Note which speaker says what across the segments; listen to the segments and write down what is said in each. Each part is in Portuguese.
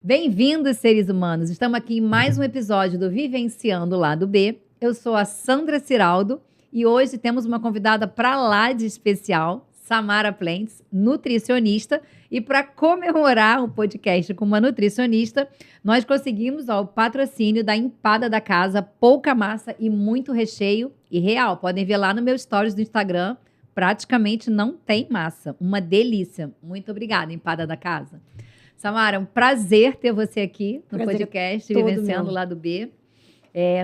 Speaker 1: Bem-vindos, seres humanos! Estamos aqui em mais um episódio do Vivenciando o Lado B. Eu sou a Sandra Ciraldo e hoje temos uma convidada para lá de especial, Samara Plentes, nutricionista. E para comemorar o podcast com uma nutricionista, nós conseguimos o patrocínio da Empada da Casa, pouca massa e muito recheio. E real, podem ver lá no meu stories do Instagram, praticamente não tem massa. Uma delícia. Muito obrigada, Empada da Casa. Samara, é um prazer ter você aqui no podcast Vivenciando o Lado B.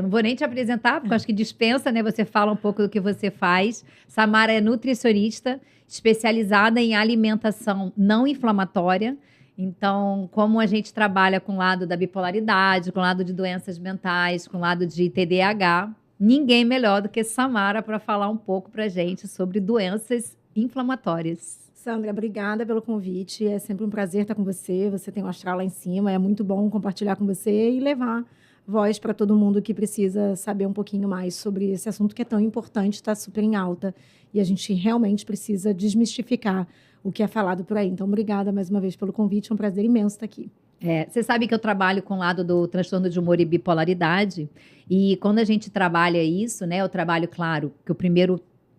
Speaker 1: Não vou nem te apresentar, porque eu acho que dispensa, né? Você fala um pouco do que você faz. Samara é nutricionista, especializada em alimentação não inflamatória. Então, como a gente trabalha com o lado da bipolaridade, com o lado de doenças mentais, com o lado de TDAH, ninguém melhor do que Samara para falar um pouco para a gente sobre doenças inflamatórias.
Speaker 2: Sandra, obrigada pelo convite. É sempre um prazer estar com você. Você tem um astral lá em cima. É muito bom compartilhar com você e levar voz para todo mundo que precisa saber um pouquinho mais sobre esse assunto que é tão importante, está super em alta. E a gente realmente precisa desmistificar o que é falado por aí. Então, obrigada mais uma vez pelo convite. É um prazer imenso estar aqui.
Speaker 1: Você sabe que eu trabalho com o lado do transtorno de humor e bipolaridade. E quando a gente trabalha isso, né? Eu trabalho, claro, que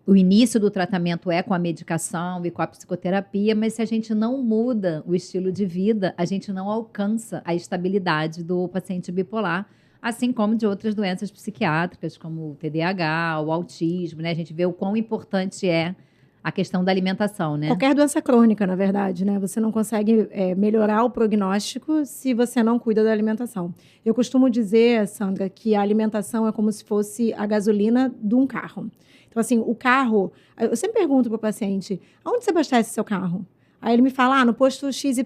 Speaker 1: o início do tratamento é com a medicação e com a psicoterapia, mas se a gente não muda o estilo de vida, a gente não alcança a estabilidade do paciente bipolar, assim como de outras doenças psiquiátricas, como o TDAH, o autismo, né? A gente vê o quão importante é a questão da alimentação, né?
Speaker 2: Qualquer doença crônica, na verdade, né? Você não consegue melhorar o prognóstico se você não cuida da alimentação. Eu costumo dizer, Sandra, que a alimentação é como se fosse a gasolina de um carro. Então, assim, o carro... Eu sempre pergunto para o paciente, aonde você abastece seu carro? Aí ele me fala, no posto XYZ.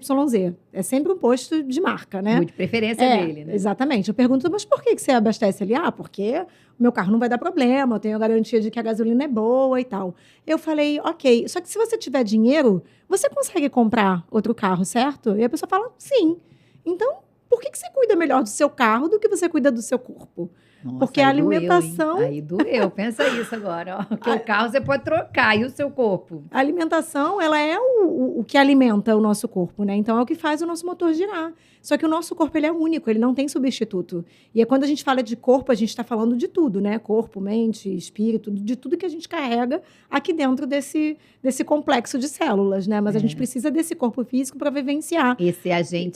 Speaker 2: É sempre um posto de marca, né?
Speaker 1: Muito preferência dele, né?
Speaker 2: Exatamente. Eu pergunto, mas por que você abastece ali? Porque o meu carro não vai dar problema, eu tenho a garantia de que a gasolina é boa e tal. Eu falei, ok, só que se você tiver dinheiro, você consegue comprar outro carro, certo? E a pessoa fala, sim. Então, por que você cuida melhor do seu carro do que você cuida do seu corpo?
Speaker 1: Nossa,
Speaker 2: porque a alimentação...
Speaker 1: Aí doeu. Pensa isso agora. Ó. Porque o carro você pode trocar. E o seu corpo?
Speaker 2: A alimentação, ela é o que alimenta o nosso corpo, né? Então, é o que faz o nosso motor girar. Só que o nosso corpo, ele é único. Ele não tem substituto. E quando a gente fala de corpo, a gente está falando de tudo, né? Corpo, mente, espírito, de tudo que a gente carrega aqui dentro desse complexo de células, né? Mas a gente precisa desse corpo físico para vivenciar.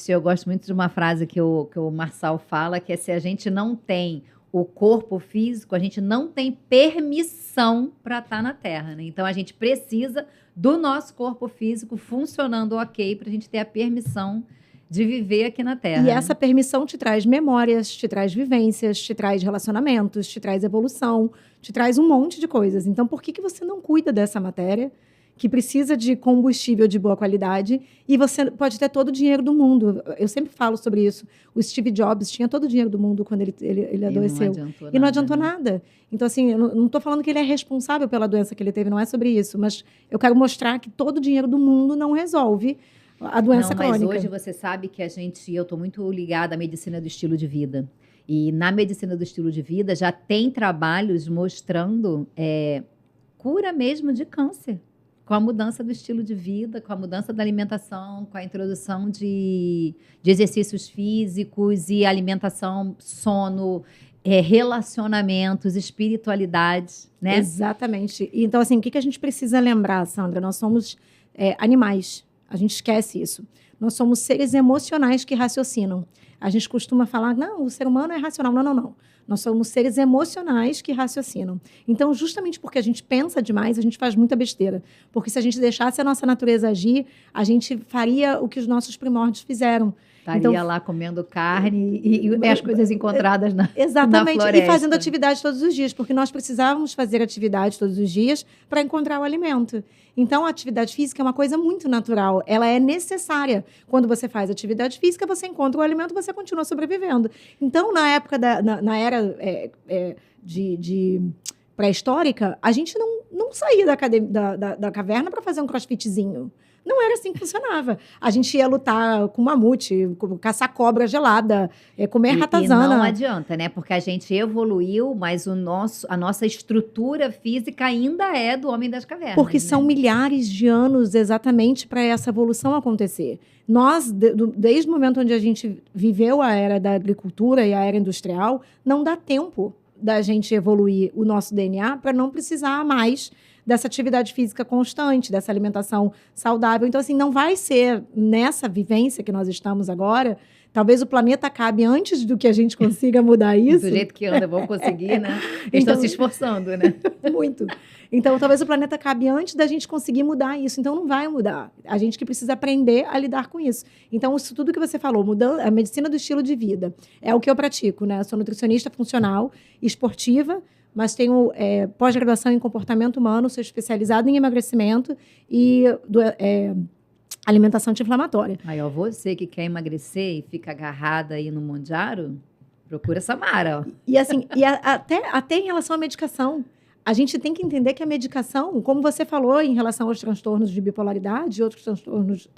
Speaker 1: Eu gosto muito de uma frase que o Marçal fala, que é se a gente não tem o corpo físico, a gente não tem permissão para estar na Terra, né? Então, a gente precisa do nosso corpo físico funcionando ok para a gente ter a permissão de viver aqui na Terra.
Speaker 2: E essa permissão te traz memórias, te traz vivências, te traz relacionamentos, te traz evolução, te traz um monte de coisas. Então, por que você não cuida dessa matéria que precisa de combustível de boa qualidade e você pode ter todo o dinheiro do mundo? Eu sempre falo sobre isso. O Steve Jobs tinha todo o dinheiro do mundo quando ele adoeceu. E não adiantou nada. Então, assim, eu não estou falando que ele é responsável pela doença que ele teve, não é sobre isso. Mas eu quero mostrar que todo o dinheiro do mundo não resolve a doença crônica.
Speaker 1: Mas hoje você sabe que eu estou muito ligada à medicina do estilo de vida. E na medicina do estilo de vida já tem trabalhos mostrando cura mesmo de câncer. Com a mudança do estilo de vida, com a mudança da alimentação, com a introdução de exercícios físicos e alimentação, sono, relacionamentos, espiritualidade, né?
Speaker 2: Exatamente. Então, assim, o que a gente precisa lembrar, Sandra? Nós somos animais. A gente esquece isso. Nós somos seres emocionais que raciocinam. A gente costuma falar, não, o ser humano é racional. Não, não, não. Nós somos seres emocionais que raciocinam. Então, justamente porque a gente pensa demais, a gente faz muita besteira. Porque se a gente deixasse a nossa natureza agir, a gente faria o que os nossos primórdios fizeram.
Speaker 1: Estaria lá comendo carne e as coisas encontradas na
Speaker 2: Exatamente,
Speaker 1: na floresta.
Speaker 2: E fazendo atividade todos os dias, porque nós precisávamos fazer atividade todos os dias para encontrar o alimento. Então, a atividade física é uma coisa muito natural, ela é necessária. Quando você faz atividade física, você encontra o alimento, você continua sobrevivendo. Então, na época, na era de pré-histórica, a gente não saía da caverna para fazer um crossfitzinho. Não era assim que funcionava. A gente ia lutar com mamute, caçar cobra gelada, comer
Speaker 1: E
Speaker 2: ratazana.
Speaker 1: não adianta, né? Porque a gente evoluiu, mas a nossa estrutura física ainda é do Homem das Cavernas.
Speaker 2: Porque são
Speaker 1: né?
Speaker 2: milhares de anos exatamente para essa evolução acontecer. Nós, desde o momento onde a gente viveu a era da agricultura e a era industrial, não dá tempo da gente evoluir o nosso DNA para não precisar mais dessa atividade física constante, dessa alimentação saudável. Então, assim, não vai ser nessa vivência que nós estamos agora. Talvez o planeta acabe antes do que a gente consiga mudar isso.
Speaker 1: Do jeito que anda, vão conseguir, né? Eles
Speaker 2: Então-
Speaker 1: estão se esforçando, né?
Speaker 2: Muito. Então, talvez o planeta acabe antes da gente conseguir mudar isso. Então, não vai mudar. A gente que precisa aprender a lidar com isso. Então, isso tudo que você falou, mudando a medicina do estilo de vida, é o que eu pratico, né? Eu sou nutricionista funcional, esportiva, mas tenho pós-graduação em comportamento humano, sou especializada em emagrecimento e alimentação anti-inflamatória.
Speaker 1: Aí, ó, você que quer emagrecer e fica agarrada aí no Mondiaro, procura Samara, ó.
Speaker 2: E assim, até em relação à medicação, a gente tem que entender que a medicação, como você falou em relação aos transtornos de bipolaridade e outros transtornos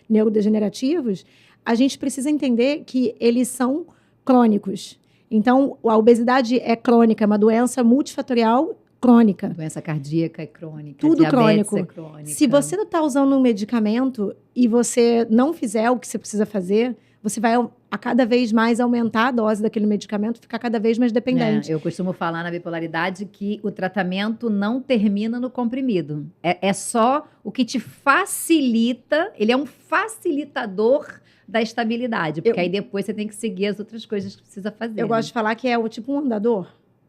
Speaker 2: neurodegenerativos, a gente precisa entender que eles são crônicos. Então, a obesidade é crônica, é uma doença multifatorial crônica.
Speaker 1: Doença cardíaca é crônica,
Speaker 2: Tudo
Speaker 1: diabetes
Speaker 2: crônico.
Speaker 1: é crônica.
Speaker 2: Se você não está usando um medicamento e você não fizer o que você precisa fazer, você vai a cada vez mais aumentar a dose daquele medicamento, ficar cada vez mais dependente.
Speaker 1: Eu costumo falar na bipolaridade que o tratamento não termina no comprimido. É só o que te facilita, ele é um facilitador da estabilidade, porque aí depois você tem que seguir as outras coisas que precisa fazer.
Speaker 2: Eu gosto de falar que é tipo um andador.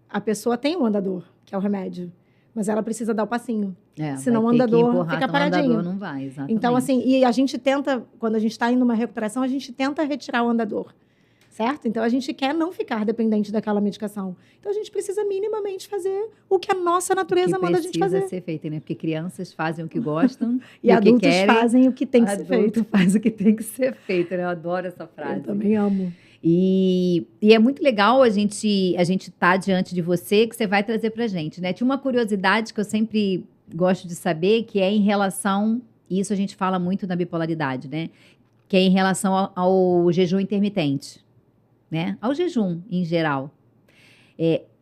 Speaker 2: A pessoa tem um andador, que é o remédio, mas ela precisa dar o passinho. Senão o andador fica paradinho.
Speaker 1: O andador não vai, exatamente.
Speaker 2: Então, assim, e a gente tenta, quando a gente está indo numa recuperação, a gente tenta retirar o andador, certo? Então, a gente quer não ficar dependente daquela medicação. Então, a gente precisa minimamente fazer o que a nossa natureza manda a gente fazer.
Speaker 1: Precisa ser feito, né? Porque crianças fazem o que gostam
Speaker 2: e
Speaker 1: o que
Speaker 2: adultos
Speaker 1: querem.
Speaker 2: fazem o que tem que ser feito.
Speaker 1: Faz o que tem que ser feito, né? Eu adoro essa frase.
Speaker 2: Eu também amo.
Speaker 1: E é muito legal a gente tá diante de você, que você vai trazer pra gente, né? Tinha uma curiosidade que eu sempre gosto de saber, que é em relação, e isso a gente fala muito na bipolaridade, né? Que é em relação ao jejum intermitente, né? Ao jejum, em geral.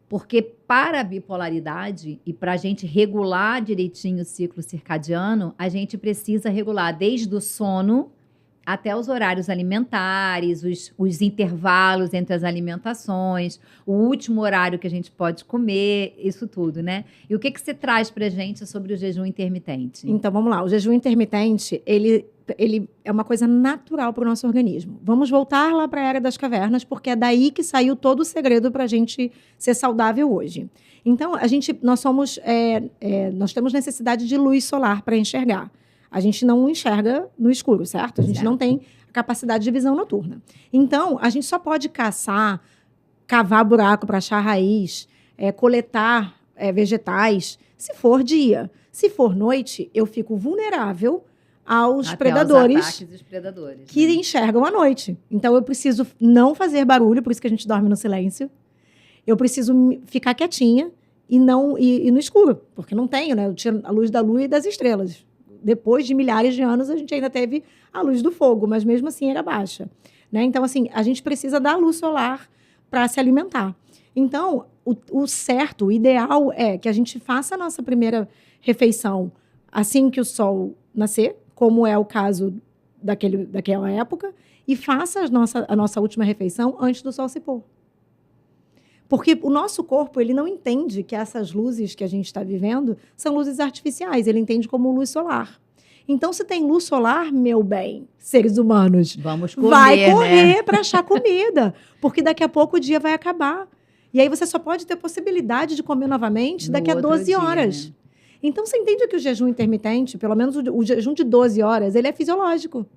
Speaker 1: Porque para a bipolaridade e para a gente regular direitinho o ciclo circadiano, a gente precisa regular desde o sono até os horários alimentares, os intervalos entre as alimentações, o último horário que a gente pode comer, isso tudo, né? E o que você traz pra gente sobre o jejum intermitente?
Speaker 2: Então, vamos lá. O jejum intermitente, ele é uma coisa natural para o nosso organismo. Vamos voltar lá para a Era das Cavernas, porque é daí que saiu todo o segredo para a gente ser saudável hoje. Então, nós temos necessidade de luz solar para enxergar. A gente não enxerga no escuro, certo? A gente não tem a capacidade de visão noturna. Então, a gente só pode cavar buraco para achar raiz, coletar vegetais, se for dia. Se for noite, eu fico vulnerável aos predadores,
Speaker 1: os ataques dos predadores
Speaker 2: que enxergam à noite. Então, eu preciso não fazer barulho, por isso que a gente dorme no silêncio. Eu preciso ficar quietinha e não ir no escuro, porque não tenho, né? Eu tiro a luz da lua e das estrelas. Depois de milhares de anos, a gente ainda teve a luz do fogo, mas mesmo assim era baixa, né? Então, assim, a gente precisa da luz solar para se alimentar. Então, o certo, o ideal é que a gente faça a nossa primeira refeição assim que o sol nascer, como é o caso daquela época, e faça a nossa última refeição antes do sol se pôr. Porque o nosso corpo, ele não entende que essas luzes que a gente está vivendo são luzes artificiais, ele entende como luz solar. Então, se tem luz solar, meu bem, seres humanos,
Speaker 1: vamos comer,
Speaker 2: vai correr,
Speaker 1: né?
Speaker 2: para achar comida, porque daqui a pouco o dia vai acabar. E aí você só pode ter possibilidade de comer novamente daqui a 12 horas.
Speaker 1: Né?
Speaker 2: Então, você entende que o jejum intermitente, pelo menos o jejum de 12 horas, ele é fisiológico.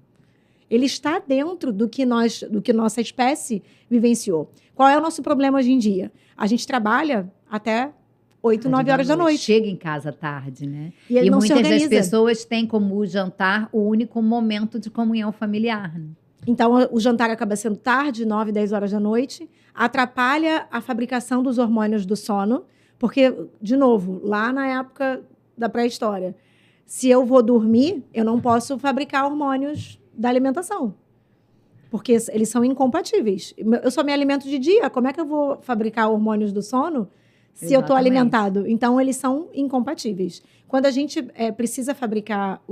Speaker 2: Ele está dentro do que nossa espécie vivenciou. Qual é o nosso problema hoje em dia? A gente trabalha até 8, 9 horas da noite.
Speaker 1: Chega em casa tarde, né?
Speaker 2: E não se
Speaker 1: muitas das
Speaker 2: organiza.
Speaker 1: pessoas têm como jantar o único momento de comunhão familiar. Né?
Speaker 2: Então, o jantar acaba sendo tarde, 9, 10 horas da noite, atrapalha a fabricação dos hormônios do sono, porque, de novo, lá na época da pré-história, Se eu vou dormir, eu não posso fabricar hormônios da alimentação. Porque eles são incompatíveis. Eu só me alimento de dia. Como é que eu vou fabricar hormônios do sono se eu estou alimentado? Então, eles são incompatíveis. Quando a gente precisa fabricar,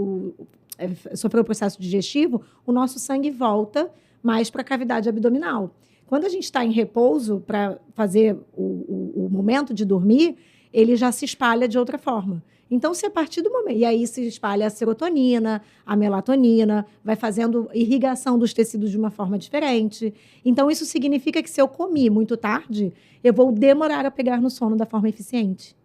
Speaker 2: sofrer o processo digestivo, o nosso sangue volta mais para a cavidade abdominal. Quando a gente está em repouso para fazer o momento de dormir, ele já se espalha de outra forma. Então, se a partir do momento... E aí se espalha a serotonina, a melatonina, vai fazendo irrigação dos tecidos de uma forma diferente. Então, isso significa que se eu comi muito tarde, eu vou demorar a pegar no sono da forma eficiente.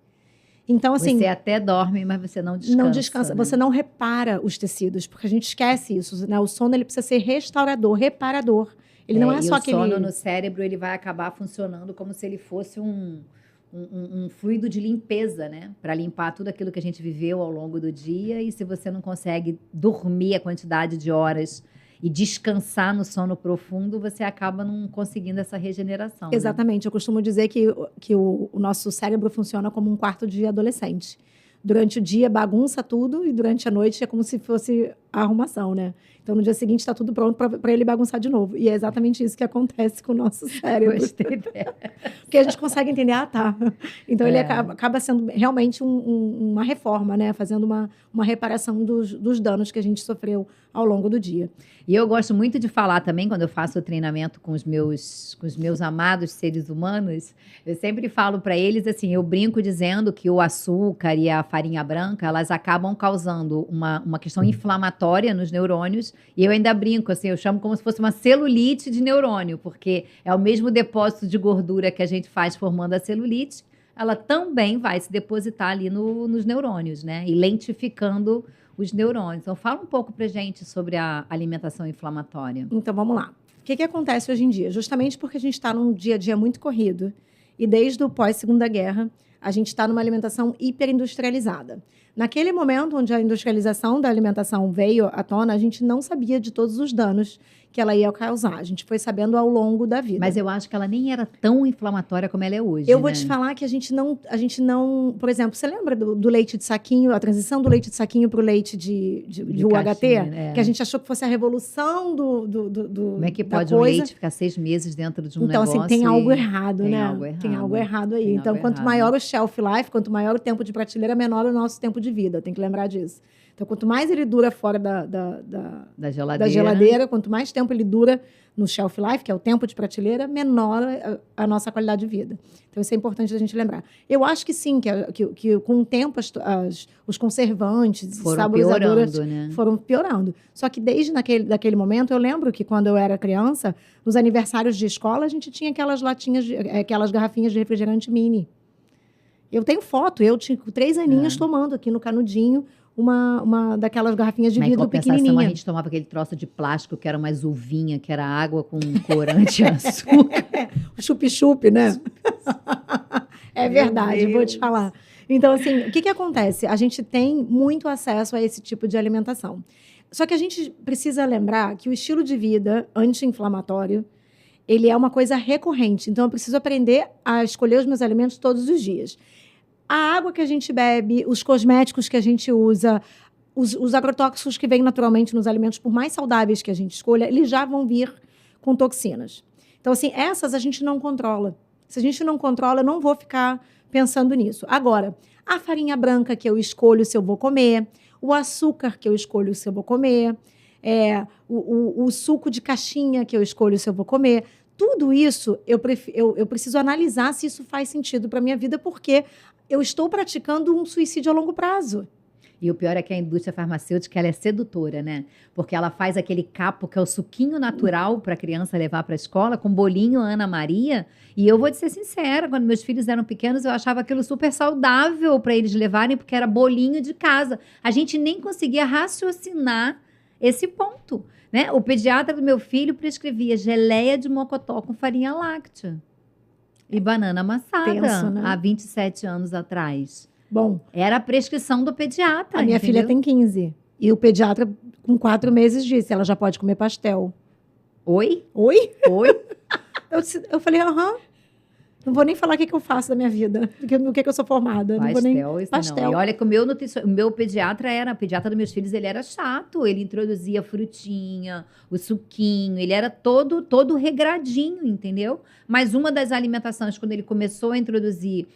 Speaker 2: Então, assim...
Speaker 1: Você até dorme, mas você não descansa.
Speaker 2: Não descansa. Né? Você não repara os tecidos, porque a gente esquece isso. Né? O sono ele precisa ser restaurador, reparador. Ele não é só aquele...
Speaker 1: O sono no cérebro ele vai acabar funcionando como se ele fosse um fluido de limpeza, né? Para limpar tudo aquilo que a gente viveu ao longo do dia. E se você não consegue dormir a quantidade de horas e descansar no sono profundo, você acaba não conseguindo essa regeneração.
Speaker 2: Exatamente. Né? Eu costumo dizer que o nosso cérebro funciona como um quarto de adolescente. Durante o dia bagunça tudo e durante a noite é como se fosse a arrumação, né? Então, no dia seguinte está tudo pronto para ele bagunçar de novo. E é exatamente isso que acontece com o nosso cérebro.
Speaker 1: Gostei dela.
Speaker 2: Porque a gente consegue entender, tá. Então, ele acaba sendo realmente uma reforma, né? Fazendo uma reparação dos danos que a gente sofreu ao longo do dia.
Speaker 1: E eu gosto muito de falar também, quando eu faço o treinamento com os meus amados seres humanos, eu sempre falo para eles, assim, eu brinco dizendo que o açúcar e a farinha branca, elas acabam causando uma questão inflamatória nos neurônios, e eu ainda brinco, assim, eu chamo como se fosse uma celulite de neurônio, porque é o mesmo depósito de gordura que a gente faz formando a celulite, ela também vai se depositar ali nos neurônios, né? E lentificando os neurônios. Então, fala um pouco pra gente sobre a alimentação inflamatória.
Speaker 2: Então, vamos lá. O que acontece hoje em dia? Justamente porque a gente está num dia a dia muito corrido, e desde o pós-Segunda Guerra, a gente está numa alimentação hiperindustrializada. Naquele momento onde a industrialização da alimentação veio à tona, a gente não sabia de todos os danos que ela ia causar. A gente foi sabendo ao longo da vida.
Speaker 1: Mas eu acho que ela nem era tão inflamatória como ela é hoje.
Speaker 2: Eu vou te falar que a gente não... Por exemplo, você lembra do leite de saquinho, a transição do leite de saquinho para o leite de UHT? Que a gente achou que fosse a revolução do
Speaker 1: Como é que pode um leite ficar 6 meses dentro de um negócio?
Speaker 2: Então, assim, tem algo errado, né? Tem algo errado aí.
Speaker 1: Tem
Speaker 2: então, quanto maior o shelf life, quanto maior o tempo de prateleira, menor o nosso tempo de vida. Tem que lembrar disso. Então, quanto mais ele dura fora da geladeira, quanto mais tempo ele dura no shelf life, que é o tempo de prateleira, menor a nossa qualidade de vida. Então, isso é importante a gente lembrar. Eu acho que sim, que com o tempo os conservantes, saborizadoras foram piorando. Só que desde daquele momento, eu lembro que quando eu era criança, nos aniversários de escola, a gente tinha aquelas aquelas garrafinhas de refrigerante mini. Eu tenho foto, eu tinha 3 aninhos tomando aqui no canudinho uma daquelas garrafinhas de vidro pequenininha.
Speaker 1: A gente tomava aquele troço de plástico que era uma uvinha, que era água com corante e açúcar.
Speaker 2: O chup-chup, né? É verdade, vou te falar. Então, assim, o que acontece? A gente tem muito acesso a esse tipo de alimentação. Só que a gente precisa lembrar que o estilo de vida anti-inflamatório, ele é uma coisa recorrente. Então, eu preciso aprender a escolher os meus alimentos todos os dias. A água que a gente bebe, os cosméticos que a gente usa, os agrotóxicos que vêm naturalmente nos alimentos, por mais saudáveis que a gente escolha, eles já vão vir com toxinas. Então, assim, essas a gente não controla. Se a gente não controla, eu não vou ficar pensando nisso. Agora, a farinha branca que eu escolho se eu vou comer, o açúcar que eu escolho se eu vou comer, o suco de caixinha que eu escolho se eu vou comer, tudo isso eu preciso analisar se isso faz sentido para a minha vida, porque eu estou praticando um suicídio a longo prazo.
Speaker 1: E o pior é que a indústria farmacêutica ela é sedutora, né? Porque ela faz aquele capo que é o suquinho natural para a criança levar para a escola, com bolinho Ana Maria. E eu vou te ser sincera, quando meus filhos eram pequenos, eu achava aquilo super saudável para eles levarem, porque era bolinho de casa. A gente nem conseguia raciocinar esse ponto, né? O pediatra do meu filho prescrevia geleia de mocotó com farinha láctea e banana amassada.
Speaker 2: Tenso, né?
Speaker 1: Há 27 anos atrás.
Speaker 2: Bom,
Speaker 1: era a prescrição do pediatra.
Speaker 2: A minha filha tem 15. E o pediatra, com 4 meses, disse: ela já pode comer pastel.
Speaker 1: Oi?
Speaker 2: Oi?
Speaker 1: Oi?
Speaker 2: Eu falei, aham. Não vou nem falar o que eu faço da minha vida, no que eu sou formada. Não vou nem...
Speaker 1: Isso
Speaker 2: Pastel.
Speaker 1: não. E olha que o meu pediatra dos meus filhos, ele era chato. Ele introduzia a frutinha, o suquinho, ele era todo regradinho, entendeu? Mas uma das alimentações, quando ele começou a introduzir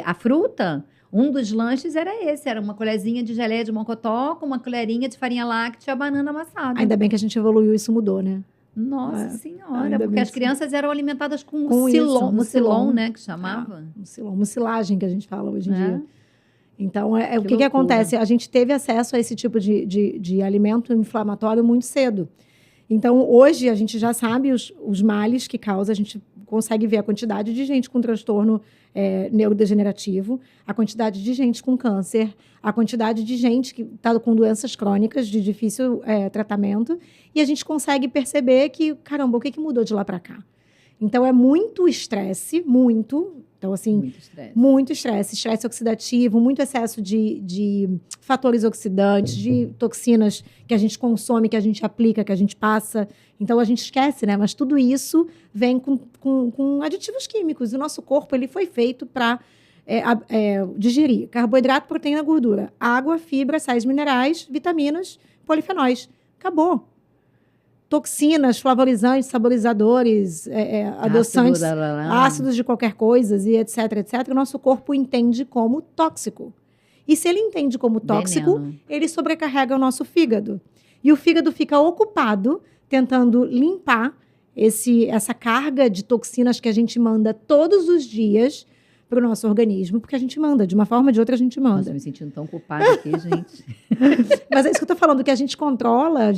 Speaker 1: a fruta, um dos lanches era esse, era uma colherzinha de geleia de mocotó com uma colherinha de farinha láctea e a banana amassada.
Speaker 2: Ainda bem que a gente evoluiu, isso mudou, né?
Speaker 1: Nossa Senhora, porque as crianças eram alimentadas com
Speaker 2: mucilon,
Speaker 1: mucilon, né, que chamava.
Speaker 2: Mucilagem que a gente fala hoje em dia. Então, o que
Speaker 1: loucura.
Speaker 2: acontece? A gente teve acesso a esse tipo de alimento inflamatório muito cedo. Então, hoje, a gente já sabe os males que causa, a gente consegue ver a quantidade de gente com transtorno neurodegenerativo, a quantidade de gente com câncer, a quantidade de gente que está com doenças crônicas de difícil tratamento, e a gente consegue perceber que, caramba, o que mudou de lá para cá? Então, é muito estresse, muito. Então, assim, muito estresse. Estresse oxidativo, muito excesso de fatores oxidantes, de toxinas que a gente consome, que a gente aplica, que a gente passa. Então, a gente esquece, né? Mas tudo isso vem com aditivos químicos. O nosso corpo ele foi feito para digerir carboidrato, proteína, gordura, água, fibra, sais minerais, vitaminas, polifenóis. Acabou. Toxinas, flavorizantes, saborizadores, adoçantes, ácidos de qualquer coisa, e etc, etc. O nosso corpo entende como tóxico. E se ele entende como tóxico, ele sobrecarrega o nosso fígado. E o fígado fica ocupado tentando limpar essa carga de toxinas que a gente manda todos os dias para o nosso organismo, porque a gente manda, de uma forma ou de outra a gente manda.
Speaker 1: Nossa, me sentindo tão culpada aqui, gente.
Speaker 2: Mas é isso que eu tô falando, que a gente controla.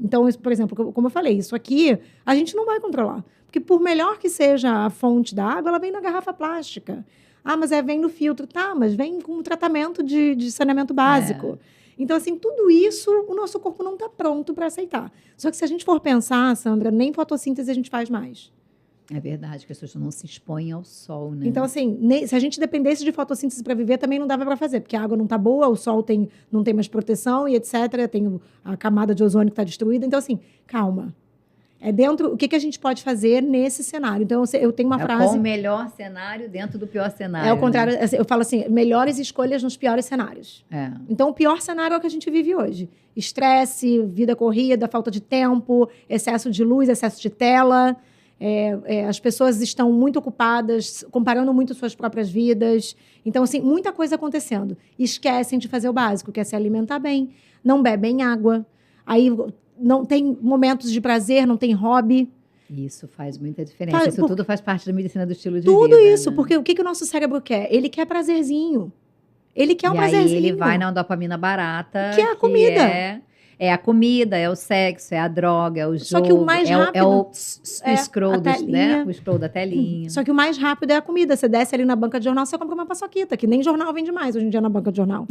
Speaker 2: Então, por exemplo, como eu falei, isso aqui a gente não vai controlar. Porque por melhor que seja a fonte da água, ela vem na garrafa plástica. Ah, mas vem no filtro. Tá, mas vem com um tratamento de saneamento básico. Então, assim, tudo isso o nosso corpo não está pronto para aceitar. Só que se a gente for pensar, Sandra, nem fotossíntese a gente faz mais.
Speaker 1: É verdade, que as pessoas não se expõem ao sol, né?
Speaker 2: Então, assim, se a gente dependesse de fotossíntese para viver, também não dava para fazer, porque a água não está boa, o sol não tem mais proteção e etc. Tem a camada de ozônio que está destruída. Então, assim, calma. O que a gente pode fazer nesse cenário? Então, eu tenho uma frase...
Speaker 1: Qual o melhor cenário dentro do pior cenário?
Speaker 2: É o contrário. Né? Eu falo assim, melhores escolhas nos piores cenários. Então, o pior cenário é o que a gente vive hoje. Estresse, vida corrida, falta de tempo, excesso de luz, excesso de tela... as pessoas estão muito ocupadas, comparando muito suas próprias vidas. Então, assim, muita coisa acontecendo. Esquecem de fazer o básico, que é se alimentar bem, não bebem água. Aí não tem momentos de prazer, não tem hobby.
Speaker 1: Isso faz muita diferença. Isso tudo faz parte da medicina do estilo de vida.
Speaker 2: Tudo isso,
Speaker 1: né?
Speaker 2: porque o que o nosso cérebro quer? Ele quer prazerzinho. Ele quer um prazerzinho.
Speaker 1: Aí ele vai na dopamina barata.
Speaker 2: Que é a comida.
Speaker 1: É a comida, é o sexo, é a droga, é o jogo.
Speaker 2: Só que o mais rápido...
Speaker 1: É o scroll, né? O scroll da telinha.
Speaker 2: Só que o mais rápido é a comida. Você desce ali na banca de jornal, você compra uma paçoquita, que nem jornal vende mais hoje em dia na banca de jornal.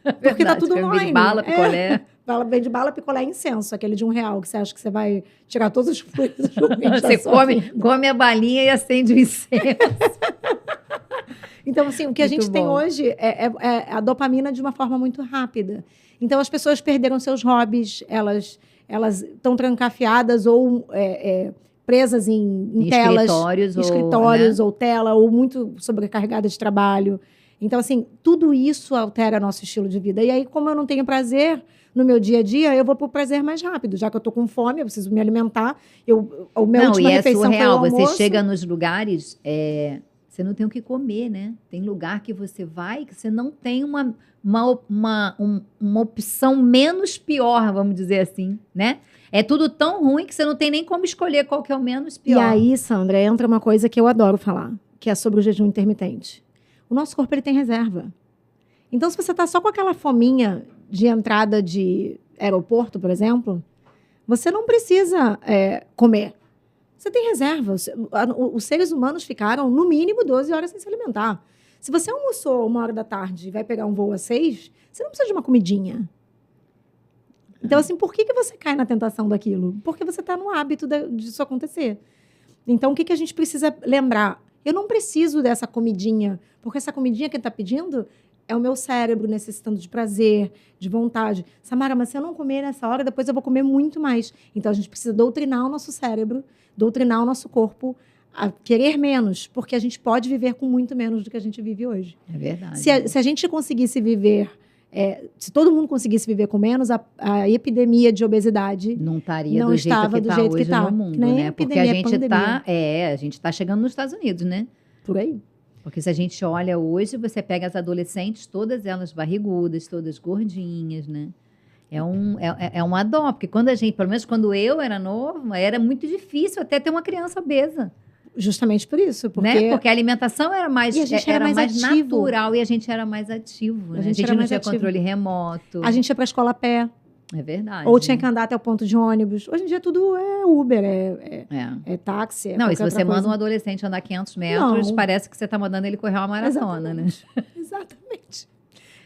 Speaker 2: Porque
Speaker 1: verdade,
Speaker 2: tá tudo online.
Speaker 1: Vende bala, picolé.
Speaker 2: Vende bala, picolé e incenso. Aquele de R$1, que você acha que você vai tirar todos os fluidos.
Speaker 1: Você come a balinha e acende o incenso.
Speaker 2: Então, assim, o que a gente tem hoje é a dopamina de uma forma muito rápida. Então, as pessoas perderam seus hobbies, elas estão trancafiadas ou presas em telas, escritórios ou tela, ou muito sobrecarregadas de trabalho. Então, assim, tudo isso altera nosso estilo de vida. E aí, como eu não tenho prazer no meu dia a dia, eu vou para o prazer mais rápido. Já que eu estou com fome, eu preciso me alimentar. A minha última refeição foi o almoço.
Speaker 1: Você chega nos lugares... Você não tem o que comer, né? Tem lugar que você vai que você não tem uma opção menos pior, vamos dizer assim, né? É tudo tão ruim que você não tem nem como escolher qual que é o menos pior.
Speaker 2: E aí, Sandra, entra uma coisa que eu adoro falar, que é sobre o jejum intermitente. O nosso corpo ele tem reserva. Então, se você está só com aquela fominha de entrada de aeroporto, por exemplo, você não precisa comer. Você tem reserva. Os seres humanos ficaram, no mínimo, 12 horas sem se alimentar. Se você almoçou 1h da tarde e vai pegar um voo às 6, você não precisa de uma comidinha. Então, assim, por que você cai na tentação daquilo? Porque você está no hábito disso acontecer. Então, o que a gente precisa lembrar? Eu não preciso dessa comidinha, porque essa comidinha que ele está pedindo é o meu cérebro necessitando de prazer, de vontade. Samara, mas se eu não comer nessa hora, depois eu vou comer muito mais. Então, a gente precisa doutrinar o nosso cérebro, doutrinar o nosso corpo a querer menos, porque a gente pode viver com muito menos do que a gente vive hoje.
Speaker 1: É verdade.
Speaker 2: Se a gente conseguisse viver, se todo mundo conseguisse viver com menos, a epidemia de obesidade
Speaker 1: não estaria
Speaker 2: não
Speaker 1: do jeito
Speaker 2: estava
Speaker 1: que
Speaker 2: do
Speaker 1: está
Speaker 2: jeito que
Speaker 1: hoje
Speaker 2: tá.
Speaker 1: no mundo,
Speaker 2: Nem
Speaker 1: né? Porque a
Speaker 2: epidemia,
Speaker 1: gente está chegando nos Estados Unidos, né?
Speaker 2: por aí.
Speaker 1: Porque se a gente olha hoje, você pega as adolescentes, todas elas barrigudas, todas gordinhas, né? É uma dó, porque quando a gente, pelo menos quando eu era nova, era muito difícil até ter uma criança obesa,
Speaker 2: Justamente por isso,
Speaker 1: né? Porque a alimentação era mais,
Speaker 2: E a gente era mais ativo.
Speaker 1: natural e a gente era mais ativo, né? A
Speaker 2: gente
Speaker 1: gente
Speaker 2: era
Speaker 1: não
Speaker 2: mais
Speaker 1: tinha
Speaker 2: ativo.
Speaker 1: controle remoto.
Speaker 2: a gente ia para a escola a pé,
Speaker 1: É verdade.
Speaker 2: ou tinha que andar até o ponto de ônibus. Hoje em dia tudo é Uber,
Speaker 1: É.
Speaker 2: é táxi,
Speaker 1: Não, e
Speaker 2: qualquer
Speaker 1: se você
Speaker 2: outra
Speaker 1: manda
Speaker 2: coisa.
Speaker 1: um adolescente andar 500 metros,
Speaker 2: Não.
Speaker 1: parece que você está mandando ele correr uma maratona, né?
Speaker 2: Exatamente.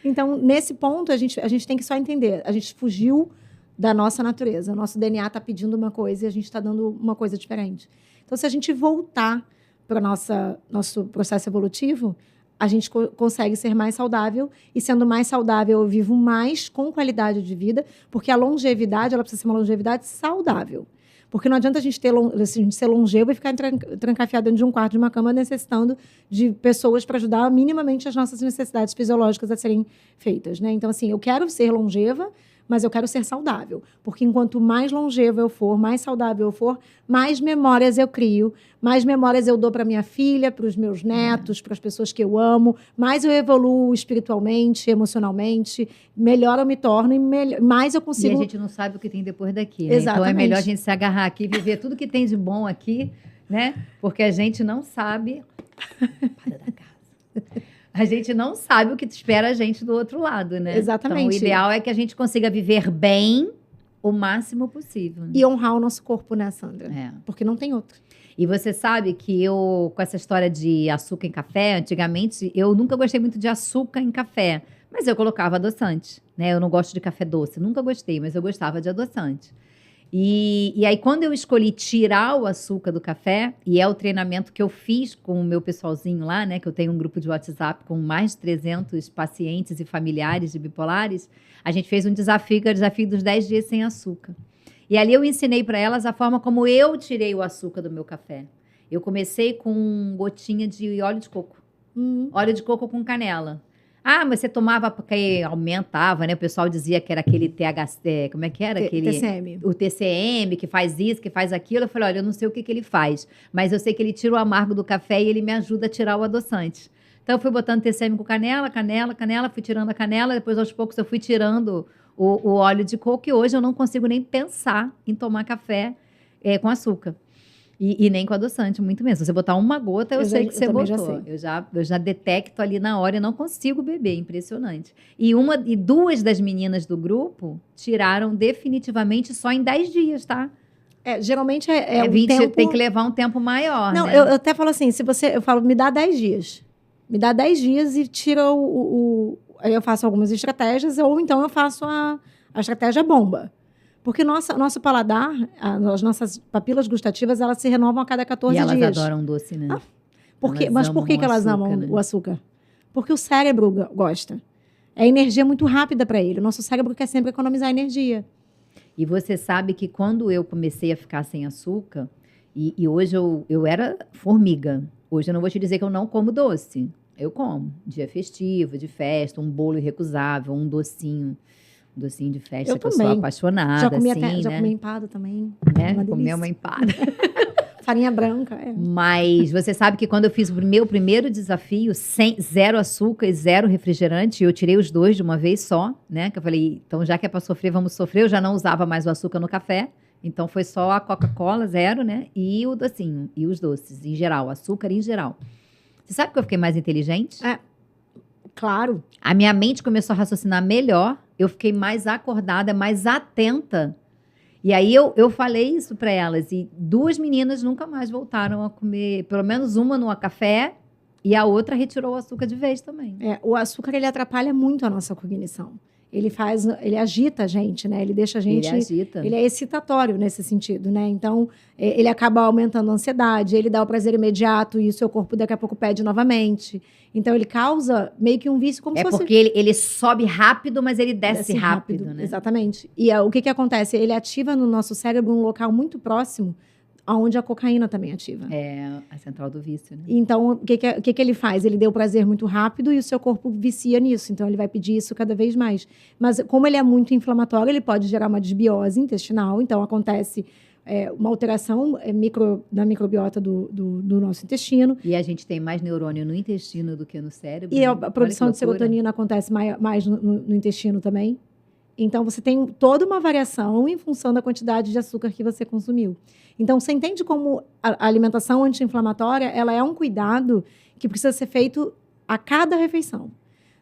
Speaker 2: Então, nesse ponto, a gente tem que só entender. A gente fugiu da nossa natureza. O nosso DNA está pedindo uma coisa e a gente está dando uma coisa diferente. Então, se a gente voltar para o nosso processo evolutivo, a gente consegue ser mais saudável. E sendo mais saudável, eu vivo mais com qualidade de vida, porque a longevidade, ela precisa ser uma longevidade saudável. Porque não adianta a gente ser longevo e ficar trancafiado dentro de um quarto, de uma cama, necessitando de pessoas para ajudar minimamente as nossas necessidades fisiológicas a serem feitas, né? Então, assim, eu quero ser longeva, mas eu quero ser saudável. Porque enquanto mais longeva eu for, mais saudável eu for, mais memórias eu crio, mais memórias eu dou para minha filha, para os meus netos, para as pessoas que eu amo, mais eu evoluo espiritualmente, emocionalmente, melhor eu me torno e mais eu
Speaker 1: E
Speaker 2: consigo...
Speaker 1: a gente não sabe o que tem depois daqui, né? Então é
Speaker 2: Exatamente.
Speaker 1: melhor a gente se agarrar aqui e viver tudo que tem de bom aqui, né? Porque a gente não sabe... Pada da casa. A gente não sabe o que espera a gente do outro lado, né?
Speaker 2: Exatamente.
Speaker 1: Então o ideal é que a gente consiga viver bem o máximo possível. Né?
Speaker 2: E honrar o nosso corpo, né, Sandra?
Speaker 1: É.
Speaker 2: Porque não tem outro.
Speaker 1: E você sabe que eu, com essa história de açúcar em café, antigamente, eu nunca gostei muito de açúcar em café. Mas eu colocava adoçante, né? Eu não gosto de café doce. Nunca gostei, mas eu gostava de adoçante. E aí, quando eu escolhi tirar o açúcar do café, e é o treinamento que eu fiz com o meu pessoalzinho lá, né? Que eu tenho um grupo de WhatsApp com mais de 300 pacientes e familiares de bipolares, a gente fez um desafio, que é o desafio dos 10 dias sem açúcar. E ali eu ensinei para elas a forma como eu tirei o açúcar do meu café. Eu comecei com gotinha de óleo de coco. Óleo de coco com canela. Ah, mas você tomava porque aumentava, né? O pessoal dizia que era aquele THC, como é que era?
Speaker 2: TCM.
Speaker 1: O TCM, que faz isso, que faz aquilo. Eu falei, olha, eu não sei o que ele faz, mas eu sei que ele tira o amargo do café e ele me ajuda a tirar o adoçante. Então, eu fui botando TCM com canela, fui tirando a canela, depois, aos poucos, eu fui tirando o óleo de coco, e hoje eu não consigo nem pensar em tomar café com açúcar. E nem com adoçante, muito mesmo. Se você botar uma gota, eu sei que você botou. Eu já detecto ali na hora e não consigo beber, impressionante. E 2 das meninas do grupo tiraram definitivamente só em 10 dias, tá?
Speaker 2: Geralmente
Speaker 1: Tem que levar um tempo maior,
Speaker 2: Não,
Speaker 1: né?
Speaker 2: eu até falo assim, eu falo, me dá 10 dias. Me dá 10 dias e tira aí eu faço algumas estratégias, ou então eu faço a estratégia bomba. Porque nosso paladar, as nossas papilas gustativas, elas se renovam a cada 14 dias.
Speaker 1: E elas adoram doce, né?
Speaker 2: Mas por que elas amam o açúcar? Porque o cérebro gosta. É energia muito rápida para ele. O nosso cérebro quer sempre economizar energia.
Speaker 1: E você sabe que quando eu comecei a ficar sem açúcar, e hoje eu era formiga. Hoje eu não vou te dizer que eu não como doce. Eu como. Dia festivo, de festa, um bolo irrecusável, um docinho de festa,
Speaker 2: eu
Speaker 1: que
Speaker 2: também.
Speaker 1: Eu sou apaixonada,
Speaker 2: já comi
Speaker 1: assim,
Speaker 2: já
Speaker 1: né?
Speaker 2: comi empada também.
Speaker 1: Né? Comer uma empada.
Speaker 2: Farinha branca,
Speaker 1: Mas você sabe que quando eu fiz o meu primeiro desafio, zero açúcar e zero refrigerante, eu tirei os 2 de uma vez só, né? Que eu falei, então já que é para sofrer, vamos sofrer. Eu já não usava mais o açúcar no café, então foi só a Coca-Cola, zero, né? E o docinho, e os doces, em geral, açúcar em geral. Você sabe que eu fiquei mais inteligente?
Speaker 2: Claro.
Speaker 1: A minha mente começou a raciocinar melhor, eu fiquei mais acordada, mais atenta. E aí eu falei isso para elas, e 2 meninas nunca mais voltaram a comer, pelo menos uma no café, e a outra retirou o açúcar de vez também.
Speaker 2: O açúcar, ele atrapalha muito a nossa cognição. Ele agita a gente, né? Ele deixa a gente...
Speaker 1: Ele agita.
Speaker 2: Ele é excitatório nesse sentido, né? Então, ele acaba aumentando a ansiedade, ele dá o prazer imediato e o seu corpo daqui a pouco pede novamente. Então, ele causa meio que um vício, como se fosse...
Speaker 1: Porque ele sobe rápido, mas ele desce rápido, né?
Speaker 2: Exatamente. E o que acontece? Ele ativa no nosso cérebro um local muito próximo onde a cocaína também ativa.
Speaker 1: É a central do vício, né?
Speaker 2: Então, o que ele faz? Ele deu prazer muito rápido e o seu corpo vicia nisso. Então, ele vai pedir isso cada vez mais. Mas, como ele é muito inflamatório, ele pode gerar uma desbiose intestinal. Então, acontece uma alteração na microbiota do nosso intestino.
Speaker 1: E a gente tem mais neurônio no intestino do que no cérebro.
Speaker 2: E
Speaker 1: né?
Speaker 2: a produção de serotonina acontece mais no intestino também. Então, você tem toda uma variação em função da quantidade de açúcar que você consumiu. Então, você entende como a alimentação anti-inflamatória, ela é um cuidado que precisa ser feito a cada refeição.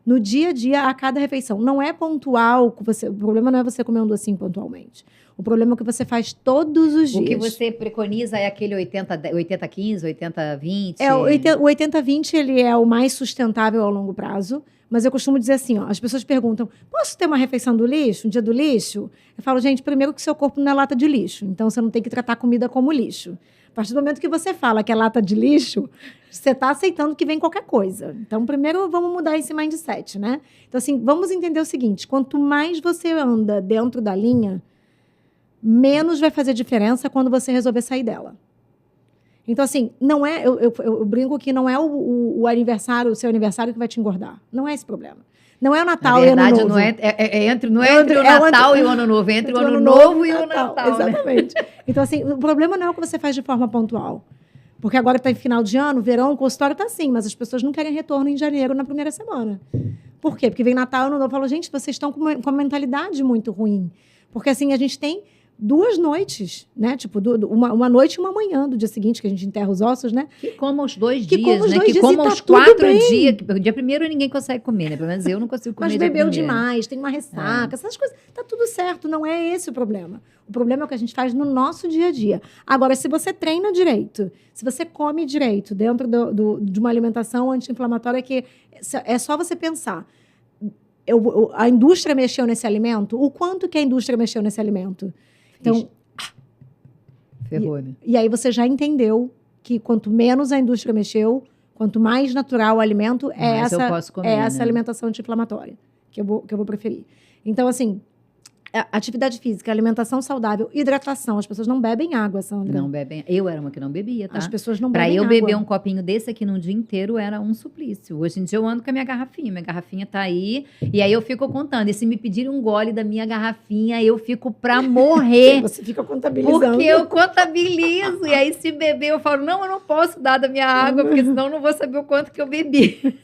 Speaker 2: No dia a dia, a cada refeição. Não é pontual. O problema não é você comer um docinho pontualmente. O problema é o que você faz todos os dias.
Speaker 1: O que você preconiza é aquele 80-15, 80-20?
Speaker 2: O 80-20 ele é o mais sustentável ao longo prazo. Mas eu costumo dizer assim, ó, as pessoas perguntam, posso ter uma refeição do lixo, um dia do lixo? Eu falo, gente, primeiro que seu corpo não é lata de lixo, então você não tem que tratar a comida como lixo. A partir do momento que você fala que é lata de lixo, você está aceitando que vem qualquer coisa. Então, primeiro, vamos mudar esse mindset, né? Então, assim, vamos entender o seguinte, quanto mais você anda dentro da linha, menos vai fazer diferença quando você resolver sair dela. Então, assim, não é. Eu brinco que não é o aniversário, o seu aniversário que vai te engordar. Não é esse problema. Não é o Natal e o Ano Novo.
Speaker 1: Não é entre o Natal e o Ano Novo, é entre o Ano Novo e o Natal.
Speaker 2: Exatamente. Né? Então, assim, o problema não é o que você faz de forma pontual. Porque agora está em final de ano, verão, o consultório está assim, mas as pessoas não querem retorno em janeiro, na primeira semana. Por quê? Porque vem Natal e Ano Novo. Eu falo, gente, vocês estão com uma mentalidade muito ruim. Porque, assim, a gente tem 2 noites, né? Tipo, uma noite e uma manhã do dia seguinte, que a gente enterra os ossos, né?
Speaker 1: Que coma os 2 dias, né?
Speaker 2: Que
Speaker 1: coma os 4 dias. Dia primeiro ninguém consegue comer, né? Pelo menos eu não consigo comer.
Speaker 2: Mas bebeu demais, tem uma ressaca, essas coisas. Tá tudo certo, não é esse o problema. O problema é o que a gente faz no nosso dia a dia. Agora, se você treina direito, se você come direito dentro de uma alimentação anti-inflamatória, que é só você pensar. A indústria mexeu nesse alimento? O quanto que a indústria mexeu nesse alimento? Então,
Speaker 1: ferrou, né?
Speaker 2: E aí você já entendeu que quanto menos a indústria mexeu, quanto mais natural o alimento, essa alimentação anti-inflamatória que eu vou preferir. Então, assim, atividade física, alimentação saudável, hidratação. As pessoas não bebem água, Sandra.
Speaker 1: Não bebem. Eu era uma que não bebia, tá?
Speaker 2: As pessoas não bebem
Speaker 1: Pra
Speaker 2: água.
Speaker 1: eu beber um copinho desse aqui num dia inteiro era um suplício. Hoje em dia eu ando com a minha garrafinha tá aí. E aí eu fico contando. E se me pedirem um gole da minha garrafinha, eu fico pra morrer.
Speaker 2: Você fica contabilizando.
Speaker 1: Porque eu contabilizo. E aí se beber, eu falo, não, eu não posso dar da minha água, porque senão eu não vou saber o quanto que eu bebi.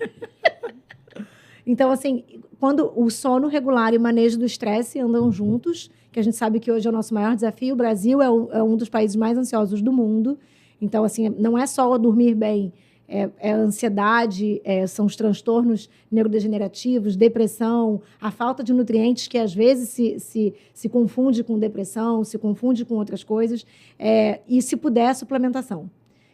Speaker 2: Então, assim, quando o sono regular e o manejo do estresse andam juntos, que a gente sabe que hoje é o nosso maior desafio, o Brasil é um dos países mais ansiosos do mundo. Então, assim, não é só o dormir bem, é a ansiedade, são os transtornos neurodegenerativos, depressão, a falta de nutrientes que às vezes se confunde com depressão, se confunde com outras coisas, e se puder, a suplementação.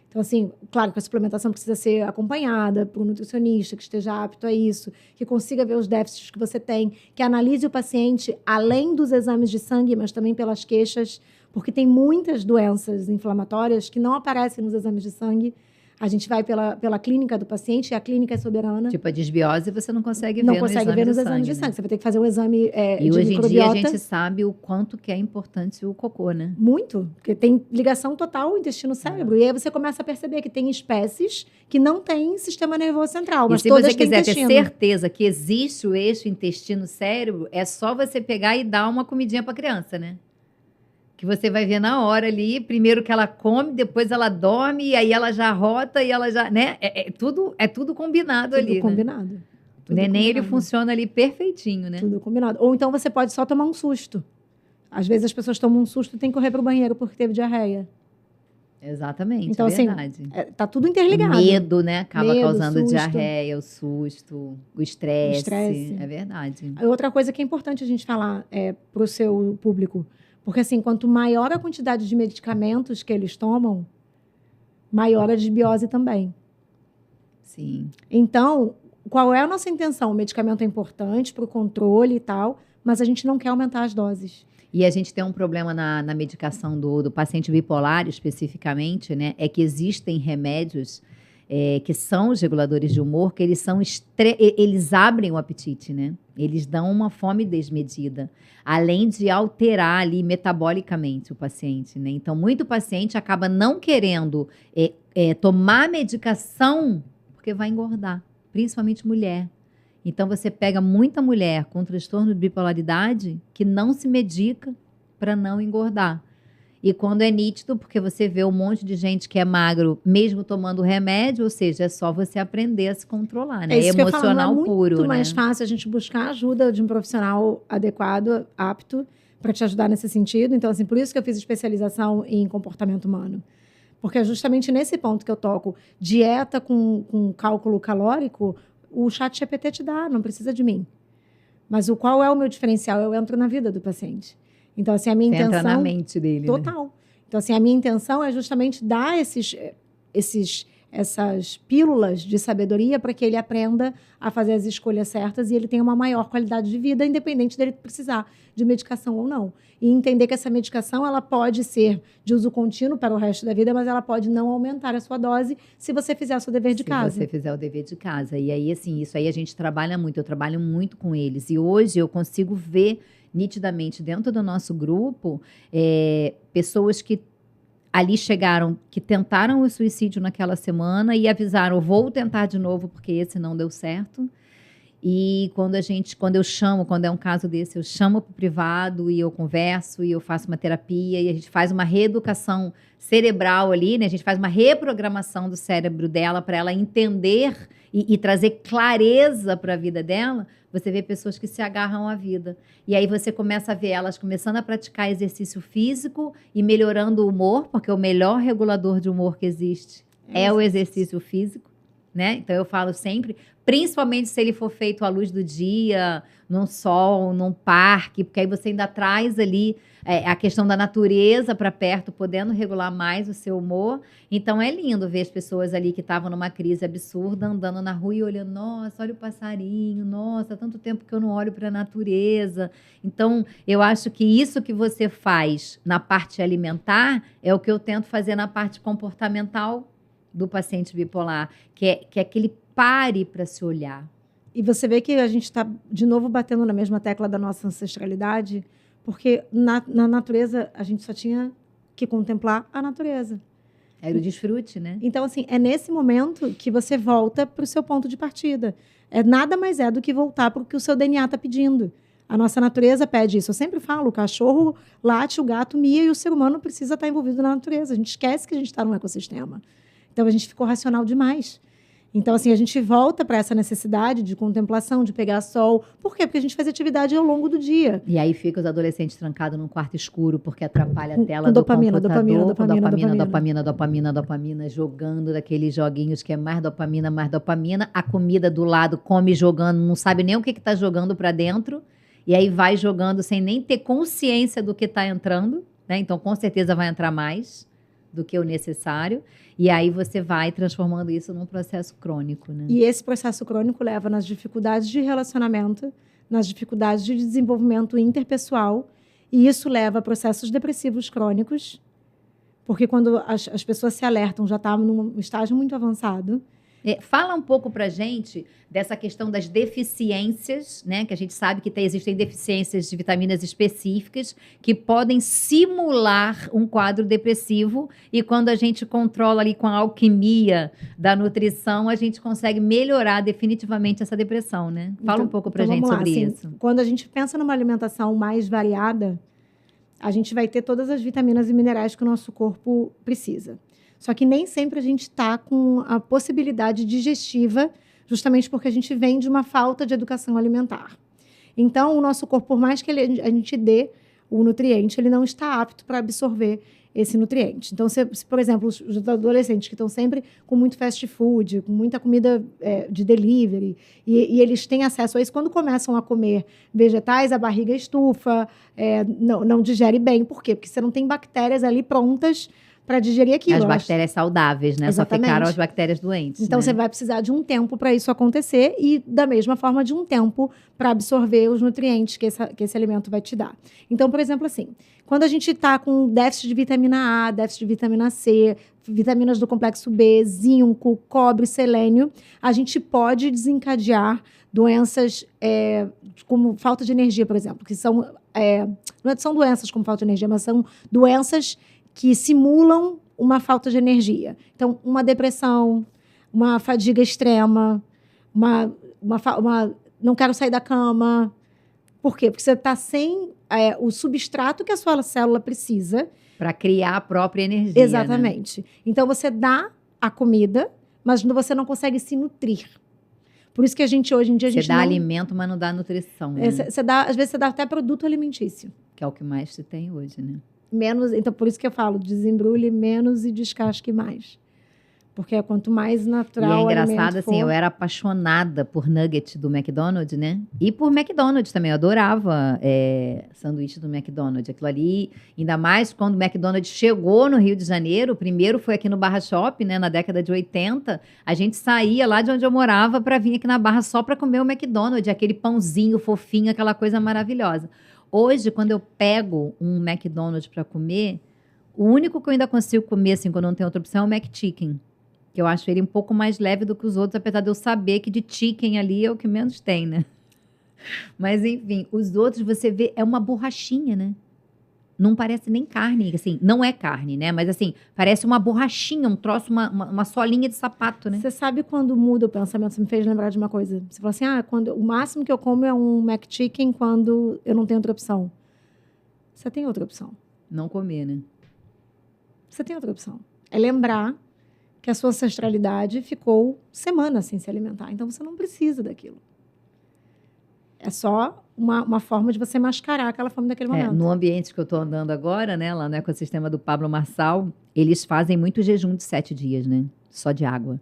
Speaker 2: Então, assim, claro que a suplementação precisa ser acompanhada por um nutricionista que esteja apto a isso, que consiga ver os déficits que você tem, que analise o paciente além dos exames de sangue, mas também pelas queixas, porque tem muitas doenças inflamatórias que não aparecem nos exames de sangue. A gente vai pela clínica do paciente e a clínica é soberana.
Speaker 1: Tipo, a desbiose você não consegue ver
Speaker 2: nos exames de sangue. Você vai ter que fazer um exame
Speaker 1: e
Speaker 2: de
Speaker 1: hoje
Speaker 2: microbiota.
Speaker 1: em dia a gente sabe o quanto que é importante o cocô, né?
Speaker 2: Muito, porque tem ligação total intestino-cérebro. E aí você começa a perceber que tem espécies que não têm sistema nervoso central, mas todas têm intestino.
Speaker 1: Se você quiser ter certeza que existe o eixo intestino-cérebro, é só você pegar e dar uma comidinha para criança, né? Que você vai ver na hora ali, primeiro que ela come, depois ela dorme, e aí ela já rota, e ela já, né? É tudo combinado ali,
Speaker 2: Tudo combinado.
Speaker 1: Né? O neném, ele funciona ali perfeitinho, né?
Speaker 2: Tudo combinado. Ou então você pode só tomar um susto. Às vezes as pessoas tomam um susto e têm que correr para o banheiro porque teve diarreia.
Speaker 1: Exatamente,
Speaker 2: então,
Speaker 1: é verdade.
Speaker 2: Assim, tá tudo interligado.
Speaker 1: O medo, né? Acaba causando
Speaker 2: susto.
Speaker 1: diarreia, o susto, o estresse. É verdade.
Speaker 2: Outra coisa que é importante a gente falar para o seu público, porque, assim, quanto maior a quantidade de medicamentos que eles tomam, maior a desbiose também.
Speaker 1: Sim.
Speaker 2: Então, qual é a nossa intenção? O medicamento é importante para o controle e tal, mas a gente não quer aumentar as doses.
Speaker 1: E a gente tem um problema na medicação do paciente bipolar, especificamente, né? É que existem remédios que são os reguladores de humor, que eles eles abrem o apetite, né? Eles dão uma fome desmedida, além de alterar ali metabolicamente o paciente, né? Então, muito paciente acaba não querendo tomar medicação porque vai engordar, principalmente mulher. Então, você pega muita mulher com transtorno de bipolaridade que não se medica para não engordar. E quando é nítido, porque você vê um monte de gente que é magro, mesmo tomando remédio, ou seja, é só você aprender a se controlar, né?
Speaker 2: É isso que eu falo,
Speaker 1: Emocional
Speaker 2: não é
Speaker 1: puro,
Speaker 2: muito mais
Speaker 1: né?
Speaker 2: fácil a gente buscar a ajuda de um profissional adequado, apto, para te ajudar nesse sentido. Então, assim, por isso que eu fiz especialização em comportamento humano. Porque é justamente nesse ponto que eu toco. Dieta com cálculo calórico, o chat GPT te dá, não precisa de mim. Mas qual é o meu diferencial? Eu entro na vida do paciente. Então, assim, a minha
Speaker 1: Você
Speaker 2: intenção...
Speaker 1: entra na mente dele, né?
Speaker 2: Total. Então, assim, a minha intenção é justamente dar essas pílulas de sabedoria para que ele aprenda a fazer as escolhas certas e ele tenha uma maior qualidade de vida, independente dele precisar de medicação ou não. E entender que essa medicação ela pode ser de uso contínuo para o resto da vida, mas ela pode não aumentar a sua dose se você fizer o seu dever de casa.
Speaker 1: Se você fizer o dever de casa. E aí, assim, isso aí a gente trabalha muito. Eu trabalho muito com eles. E hoje eu consigo ver nitidamente dentro do nosso grupo pessoas que ali chegaram, que tentaram o suicídio naquela semana e avisaram, vou tentar de novo porque esse não deu certo. E quando eu chamo, quando é um caso desse, eu chamo para o privado e eu converso e eu faço uma terapia e a gente faz uma reeducação cerebral ali, né? A gente faz uma reprogramação do cérebro dela para ela entender e trazer clareza para a vida dela. Você vê pessoas que se agarram à vida. E aí você começa a ver elas começando a praticar exercício físico e melhorando o humor, porque o melhor regulador de humor que existe é o exercício físico, né? Então eu falo sempre, principalmente se ele for feito à luz do dia, num sol, num parque, porque aí você ainda traz ali a questão da natureza para perto, podendo regular mais o seu humor. Então é lindo ver as pessoas ali que estavam numa crise absurda, andando na rua e olhando, nossa, olha o passarinho, nossa, há tanto tempo que eu não olho para a natureza. Então, eu acho que isso que você faz na parte alimentar é o que eu tento fazer na parte comportamental do paciente bipolar, que é que ele pare para se olhar.
Speaker 2: E você vê que a gente está, de novo, batendo na mesma tecla da nossa ancestralidade, porque na natureza a gente só tinha que contemplar a natureza.
Speaker 1: Era o desfrute, né?
Speaker 2: Então, assim, é nesse momento que você volta para o seu ponto de partida. Nada mais do que voltar para o que o seu DNA está pedindo. A nossa natureza pede isso. Eu sempre falo, o cachorro late, o gato mia e o ser humano precisa estar envolvido na natureza. A gente esquece que a gente está num ecossistema. Então, a gente ficou racional demais. Então, assim, a gente volta para essa necessidade de contemplação, de pegar sol. Por quê? Porque a gente faz atividade ao longo do dia.
Speaker 1: E aí fica os adolescentes trancados num quarto escuro porque atrapalha a tela
Speaker 2: com
Speaker 1: do
Speaker 2: dopamina,
Speaker 1: computador.
Speaker 2: dopamina.
Speaker 1: Jogando daqueles joguinhos que é mais dopamina, mais dopamina. A comida do lado come jogando, não sabe nem o que está jogando para dentro. E aí vai jogando sem nem ter consciência do que está entrando, né? Então, com certeza vai entrar mais do que o necessário. E aí você vai transformando isso num processo crônico, né?
Speaker 2: E esse processo crônico leva nas dificuldades de relacionamento, nas dificuldades de desenvolvimento interpessoal, e isso leva a processos depressivos crônicos, porque quando as pessoas se alertam, já está num estágio muito avançado.
Speaker 1: Fala um pouco pra gente dessa questão das deficiências, né? Que a gente sabe que existem deficiências de vitaminas específicas que podem simular um quadro depressivo e quando a gente controla ali com a alquimia da nutrição, a gente consegue melhorar definitivamente essa depressão, né? Fala um pouco pra gente sobre isso.
Speaker 2: Quando a gente pensa numa alimentação mais variada, a gente vai ter todas as vitaminas e minerais que o nosso corpo precisa. Só que nem sempre a gente está com a possibilidade digestiva, justamente porque a gente vem de uma falta de educação alimentar. Então, o nosso corpo, por mais que a gente dê o nutriente, ele não está apto para absorver esse nutriente. Então, se, por exemplo, os adolescentes que estão sempre com muito fast food, com muita comida de delivery, e eles têm acesso a isso, quando começam a comer vegetais, a barriga estufa, não digere bem. Por quê? Porque você não tem bactérias ali prontas para digerir aquilo.
Speaker 1: As bactérias saudáveis, né?
Speaker 2: Exatamente.
Speaker 1: Só ficaram as bactérias doentes.
Speaker 2: Então,
Speaker 1: né?
Speaker 2: Você vai precisar de um tempo para isso acontecer e, da mesma forma, de um tempo para absorver os nutrientes que esse alimento vai te dar. Então, por exemplo, assim, quando a gente está com déficit de vitamina A, déficit de vitamina C, vitaminas do complexo B, zinco, cobre, selênio, a gente pode desencadear doenças como falta de energia, por exemplo, que são, não são doenças como falta de energia, mas são doenças que simulam uma falta de energia. Então, uma depressão, uma fadiga extrema, não quero sair da cama. Por quê? Porque você está sem o substrato que a sua célula precisa.
Speaker 1: Para criar a própria energia.
Speaker 2: Exatamente. Né? Então, você dá a comida, mas você não consegue se nutrir. Por isso que a gente, hoje em dia,
Speaker 1: Você dá alimento, mas não dá nutrição. Né?
Speaker 2: Às vezes, você dá até produto alimentício.
Speaker 1: Que é o que mais se tem hoje, né?
Speaker 2: Menos, então, por isso que eu falo, desembrulhe menos e descasque mais. Porque quanto mais natural
Speaker 1: o engraçado,
Speaker 2: for...
Speaker 1: assim, eu era apaixonada por nugget do McDonald's, né? E por McDonald's também. Eu adorava sanduíche do McDonald's. Aquilo ali, ainda mais quando o McDonald's chegou no Rio de Janeiro. O primeiro foi aqui no Barra Shopping, né? Na década de 80. A gente saía lá de onde eu morava para vir aqui na Barra só para comer o McDonald's. Aquele pãozinho fofinho, aquela coisa maravilhosa. Hoje, quando eu pego um McDonald's para comer, o único que eu ainda consigo comer, assim, quando não tem outra opção, é o McChicken. Que eu acho ele um pouco mais leve do que os outros, apesar de eu saber que de chicken ali é o que menos tem, né? Mas, enfim, os outros você vê, é uma borrachinha, né? Não parece nem carne, assim, não é carne, né? Mas, assim, parece uma borrachinha, um troço, uma solinha de sapato, né?
Speaker 2: Você sabe quando muda o pensamento? Você me fez lembrar de uma coisa. Você falou assim, o máximo que eu como é um McChicken quando eu não tenho outra opção. Você tem outra opção.
Speaker 1: Não comer, né?
Speaker 2: Você tem outra opção. É lembrar que a sua ancestralidade ficou semanas sem se alimentar. Então, você não precisa daquilo. É só uma forma de você mascarar aquela fome daquele momento.
Speaker 1: No ambiente que eu estou andando agora, né, lá no ecossistema do Pablo Marçal, eles fazem muito jejum de 7 dias, né? Só de água.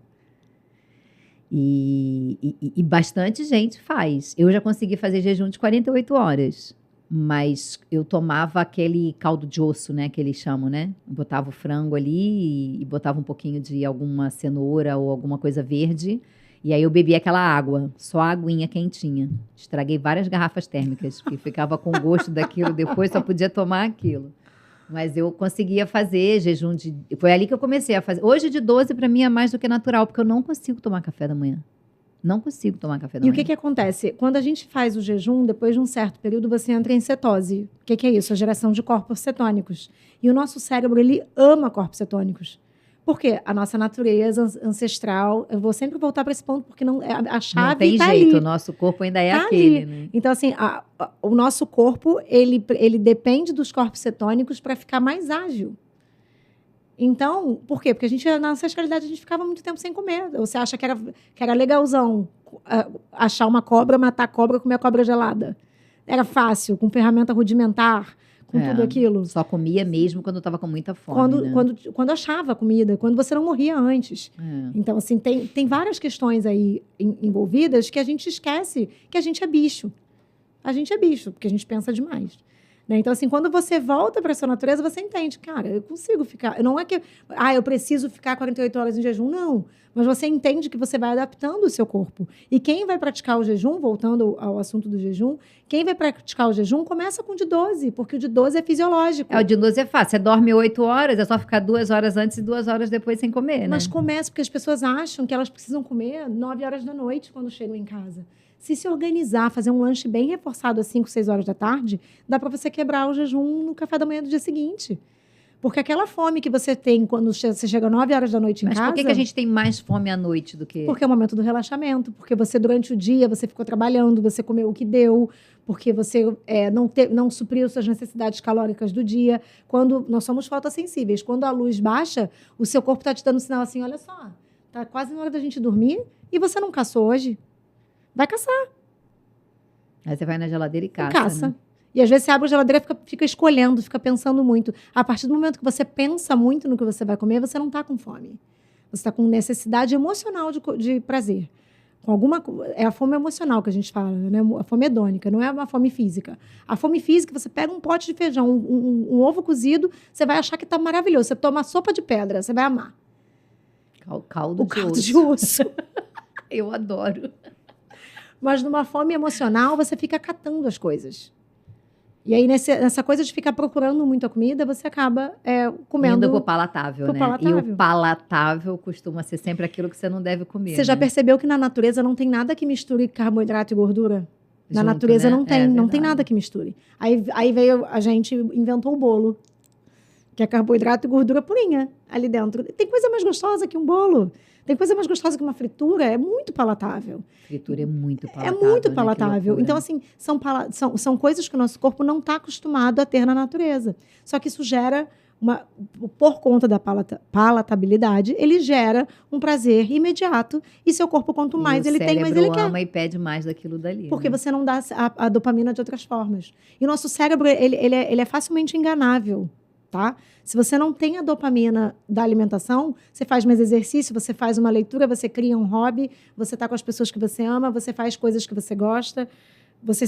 Speaker 1: E bastante gente faz. Eu já consegui fazer jejum de 48 horas. Mas eu tomava aquele caldo de osso, né, que eles chamam, né? Botava o frango ali e botava um pouquinho de alguma cenoura ou alguma coisa verde. E aí eu bebia aquela água, só a aguinha quentinha. Estraguei várias garrafas térmicas, porque ficava com gosto daquilo, depois só podia tomar aquilo. Mas eu conseguia fazer jejum de... Foi ali que eu comecei a fazer. Hoje de 12 para mim é mais do que natural, porque eu não consigo tomar café da manhã. Não consigo tomar café da manhã.
Speaker 2: E o que acontece? Quando a gente faz o jejum, depois de um certo período, você entra em cetose. O que é isso? A geração de corpos cetônicos. E o nosso cérebro, ele ama corpos cetônicos. Por quê? A nossa natureza ancestral... Eu vou sempre voltar para esse ponto, porque a chave
Speaker 1: não tem
Speaker 2: tá
Speaker 1: jeito,
Speaker 2: ali.
Speaker 1: O nosso corpo ainda é
Speaker 2: tá
Speaker 1: aquele.
Speaker 2: Ali.
Speaker 1: Né?
Speaker 2: Então, assim, o nosso corpo, ele depende dos corpos cetônicos para ficar mais ágil. Então, por quê? Porque na ancestralidade, a gente ficava muito tempo sem comer. Você acha que era legalzão achar uma cobra, matar a cobra, comer a cobra gelada. Era fácil, com ferramenta rudimentar, com tudo aquilo.
Speaker 1: Só comia mesmo quando estava com muita fome,
Speaker 2: quando achava comida, quando você não morria antes. Então, assim, tem várias questões aí envolvidas que a gente esquece que a gente é bicho. A gente é bicho, porque a gente pensa demais. Né? Então, assim, quando você volta para a sua natureza, você entende, cara, eu consigo ficar. Não é que, eu preciso ficar 48 horas em jejum, não. Mas você entende que você vai adaptando o seu corpo. E quem vai praticar o jejum, voltando ao assunto do jejum, quem vai praticar o jejum começa com o de 12, porque o de 12 é fisiológico.
Speaker 1: O de 12 é fácil. Você dorme 8 horas, é só ficar 2 horas antes e 2 horas depois sem comer, né?
Speaker 2: Mas começa, porque as pessoas acham que elas precisam comer 9 horas da noite quando chegam em casa. Se organizar, fazer um lanche bem reforçado às 5, 6 horas da tarde, dá para você quebrar o jejum no café da manhã do dia seguinte. Porque aquela fome que você tem quando você chega 9 horas da noite em casa...
Speaker 1: Mas por que a gente tem mais fome à noite do que...
Speaker 2: Porque é o momento do relaxamento, porque você, durante o dia, você ficou trabalhando, você comeu o que deu, porque você não supriu suas necessidades calóricas do dia. Quando nós somos fotossensíveis, quando a luz baixa, o seu corpo está te dando um sinal assim, olha só, está quase na hora da gente dormir e você não caçou hoje. Vai caçar.
Speaker 1: Aí você vai na geladeira e caça. Né?
Speaker 2: E às vezes você abre a geladeira e fica escolhendo, fica pensando muito. A partir do momento que você pensa muito no que você vai comer, você não está com fome. Você está com necessidade emocional de prazer. É a fome emocional que a gente fala, né? A fome hedônica, não é uma fome física. A fome física, você pega um pote de feijão, um ovo cozido, você vai achar que está maravilhoso. Você toma sopa de pedra, você vai amar.
Speaker 1: Caldo
Speaker 2: de osso.
Speaker 1: Eu adoro.
Speaker 2: Mas numa fome emocional, você fica catando as coisas. E aí, nessa coisa de ficar procurando muito a comida, você acaba comendo...
Speaker 1: Indo pro palatável, né?
Speaker 2: palatável.
Speaker 1: E o palatável costuma ser sempre aquilo que você não deve comer,
Speaker 2: Você já
Speaker 1: né?
Speaker 2: percebeu que na natureza não tem nada que misture carboidrato e gordura? Na
Speaker 1: Junto,
Speaker 2: natureza
Speaker 1: né?
Speaker 2: não tem,
Speaker 1: É
Speaker 2: não tem
Speaker 1: verdade.
Speaker 2: nada que misture. Aí veio, a gente inventou o bolo, que é carboidrato e gordura purinha ali dentro. Tem coisa mais gostosa que um bolo. Tem coisa mais gostosa que uma fritura. É muito palatável.
Speaker 1: Fritura é muito
Speaker 2: É
Speaker 1: palatável,
Speaker 2: muito
Speaker 1: né? Que
Speaker 2: palatável.
Speaker 1: loucura.
Speaker 2: Então, assim, são coisas que o nosso corpo não está acostumado a ter na natureza. Só que isso gera por conta da palatabilidade, ele gera um prazer imediato. E seu corpo, quanto mais ele tem, mais ele quer.
Speaker 1: ama e pede mais daquilo dali.
Speaker 2: Porque
Speaker 1: né?
Speaker 2: você não dá a dopamina de outras formas. E o nosso cérebro, ele é facilmente enganável, tá? Se você não tem a dopamina da alimentação, você faz mais exercício, você faz uma leitura, você cria um hobby, você está com as pessoas que você ama, você faz coisas que você gosta, você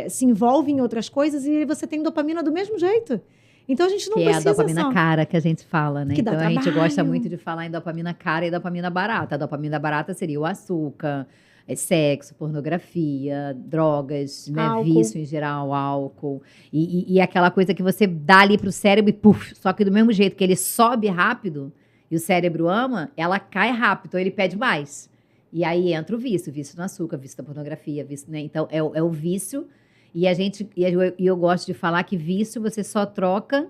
Speaker 2: se envolve em outras coisas e você tem dopamina do mesmo jeito. Então, a gente não
Speaker 1: Que é a
Speaker 2: precisa
Speaker 1: dopamina
Speaker 2: só...
Speaker 1: cara que a gente fala, né?
Speaker 2: Que dá
Speaker 1: Então, a gente gosta
Speaker 2: trabalho.
Speaker 1: muito de falar em dopamina cara e dopamina barata. A dopamina barata seria o açúcar, sexo, pornografia, drogas, né?
Speaker 2: Álcool.
Speaker 1: Vício em geral, álcool. E aquela coisa que você dá ali pro cérebro e puf. Só que do mesmo jeito que ele sobe rápido e o cérebro ama, ela cai rápido, então ele pede mais. E aí entra o vício no açúcar, vício da pornografia, vício, né? Então, é o vício. E eu gosto de falar que vício você só troca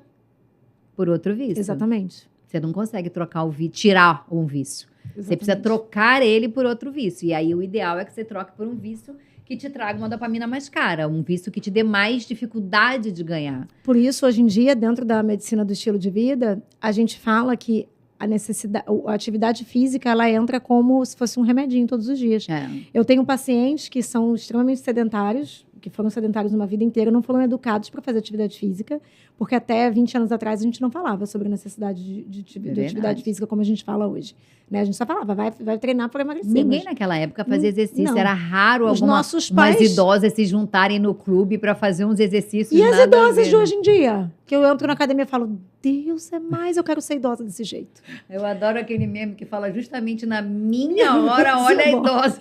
Speaker 1: por outro vício.
Speaker 2: Exatamente.
Speaker 1: Você não consegue trocar tirar um vício. Você precisa trocar ele por outro vício. E aí o ideal é que você troque por um vício que te traga uma dopamina mais cara, um vício que te dê mais dificuldade de ganhar.
Speaker 2: Por isso, hoje em dia, dentro da medicina do estilo de vida, a gente fala que a atividade física, ela entra como se fosse um remedinho todos os dias.
Speaker 1: É.
Speaker 2: Eu tenho pacientes que são extremamente sedentários, que foram sedentários uma vida inteira, não foram educados para fazer atividade física, porque até 20 anos atrás a gente não falava sobre a necessidade de atividade física como a gente fala hoje. Né? A gente só falava, vai treinar para emagrecer.
Speaker 1: Ninguém naquela época fazia exercício.
Speaker 2: Não.
Speaker 1: Era raro
Speaker 2: Os
Speaker 1: umas
Speaker 2: nossos pais...
Speaker 1: idosas se juntarem no clube para fazer uns exercícios.
Speaker 2: E as
Speaker 1: nada a
Speaker 2: idosas
Speaker 1: ver,
Speaker 2: de
Speaker 1: né?
Speaker 2: hoje em dia? Que eu entro na academia e falo, Deus é mais, eu quero ser idosa desse jeito.
Speaker 1: Eu adoro aquele meme que fala justamente na minha hora, olha a idosa.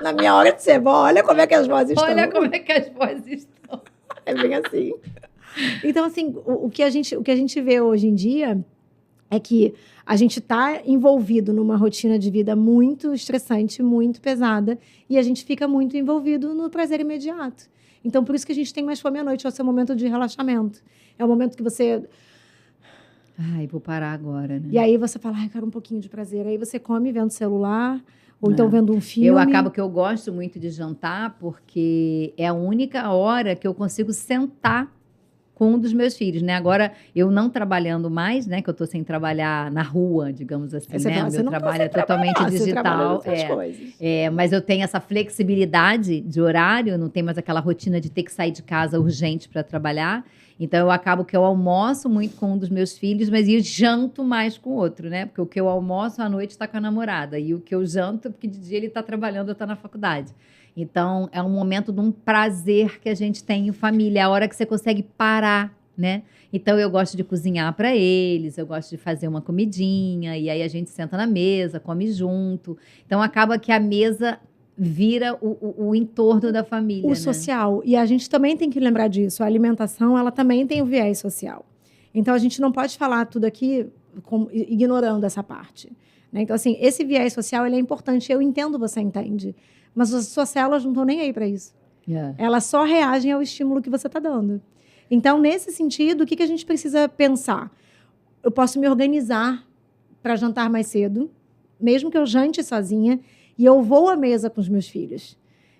Speaker 2: Na minha hora de ser vó, olha como é que as vozes estão.
Speaker 1: Olha como é que as vozes estão.
Speaker 2: É bem assim. Então, assim, o que a gente vê hoje em dia é que a gente está envolvido numa rotina de vida muito estressante, muito pesada, e a gente fica muito envolvido no prazer imediato. Então, por isso que a gente tem mais fome à noite, é o seu momento de relaxamento. É o momento que você...
Speaker 1: Ai, vou parar agora, né?
Speaker 2: E aí você fala, ai, quero um pouquinho de prazer. Aí você come vendo celular, ou então vendo um filme.
Speaker 1: Eu acabo que eu gosto muito de jantar, porque é a única hora que eu consigo sentar com um dos meus filhos, né? Agora, eu não trabalhando mais, né? Que eu estou sem trabalhar na rua, digamos assim,
Speaker 2: Você
Speaker 1: né?
Speaker 2: fala,
Speaker 1: O
Speaker 2: você
Speaker 1: meu
Speaker 2: não
Speaker 1: trabalho é
Speaker 2: consegue
Speaker 1: totalmente
Speaker 2: trabalhar, você
Speaker 1: digital.
Speaker 2: trabalha nessas coisas.
Speaker 1: Mas eu tenho essa flexibilidade de horário, não tem mais aquela rotina de ter que sair de casa urgente para trabalhar. Então, eu acabo que eu almoço muito com um dos meus filhos, mas eu janto mais com o outro, né? Porque o que eu almoço à noite está com a namorada. E o que eu janto, porque de dia ele está trabalhando, eu estou na faculdade. Então, é um momento de um prazer que a gente tem em família. É a hora que você consegue parar, né? Então, eu gosto de cozinhar para eles, eu gosto de fazer uma comidinha, e aí a gente senta na mesa, come junto. Então, acaba que a mesa vira o entorno da família,
Speaker 2: O social. E a gente também tem que lembrar disso. A alimentação, ela também tem o viés social. Então, a gente não pode falar tudo aqui ignorando essa parte. Né? Então, assim, esse viés social, ele é importante. Eu entendo, você entende. Mas as suas células não estão nem aí para isso. Elas só reagem ao estímulo que você está dando. Então, nesse sentido, o que a gente precisa pensar? Eu posso me organizar para jantar mais cedo, mesmo que eu jante sozinha, e eu vou à mesa com os meus filhos.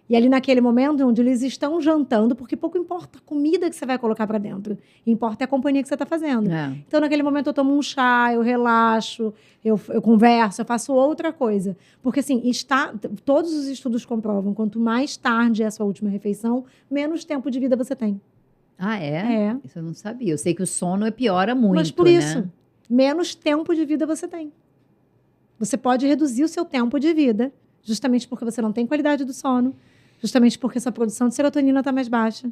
Speaker 2: E ali naquele momento onde eles estão jantando, porque pouco importa a comida que você vai colocar para dentro, importa a companhia que você está fazendo. Então, naquele momento, eu tomo um chá, eu relaxo, eu converso, eu faço outra coisa. Porque, assim, todos os estudos comprovam, quanto mais tarde é a sua última refeição, menos tempo de vida você tem.
Speaker 1: Ah, é? Isso eu não sabia. Eu sei que o sono piora muito,
Speaker 2: mas por
Speaker 1: né?
Speaker 2: isso, menos tempo de vida você tem. Você pode reduzir o seu tempo de vida, justamente porque você não tem qualidade do sono, justamente porque sua produção de serotonina está mais baixa.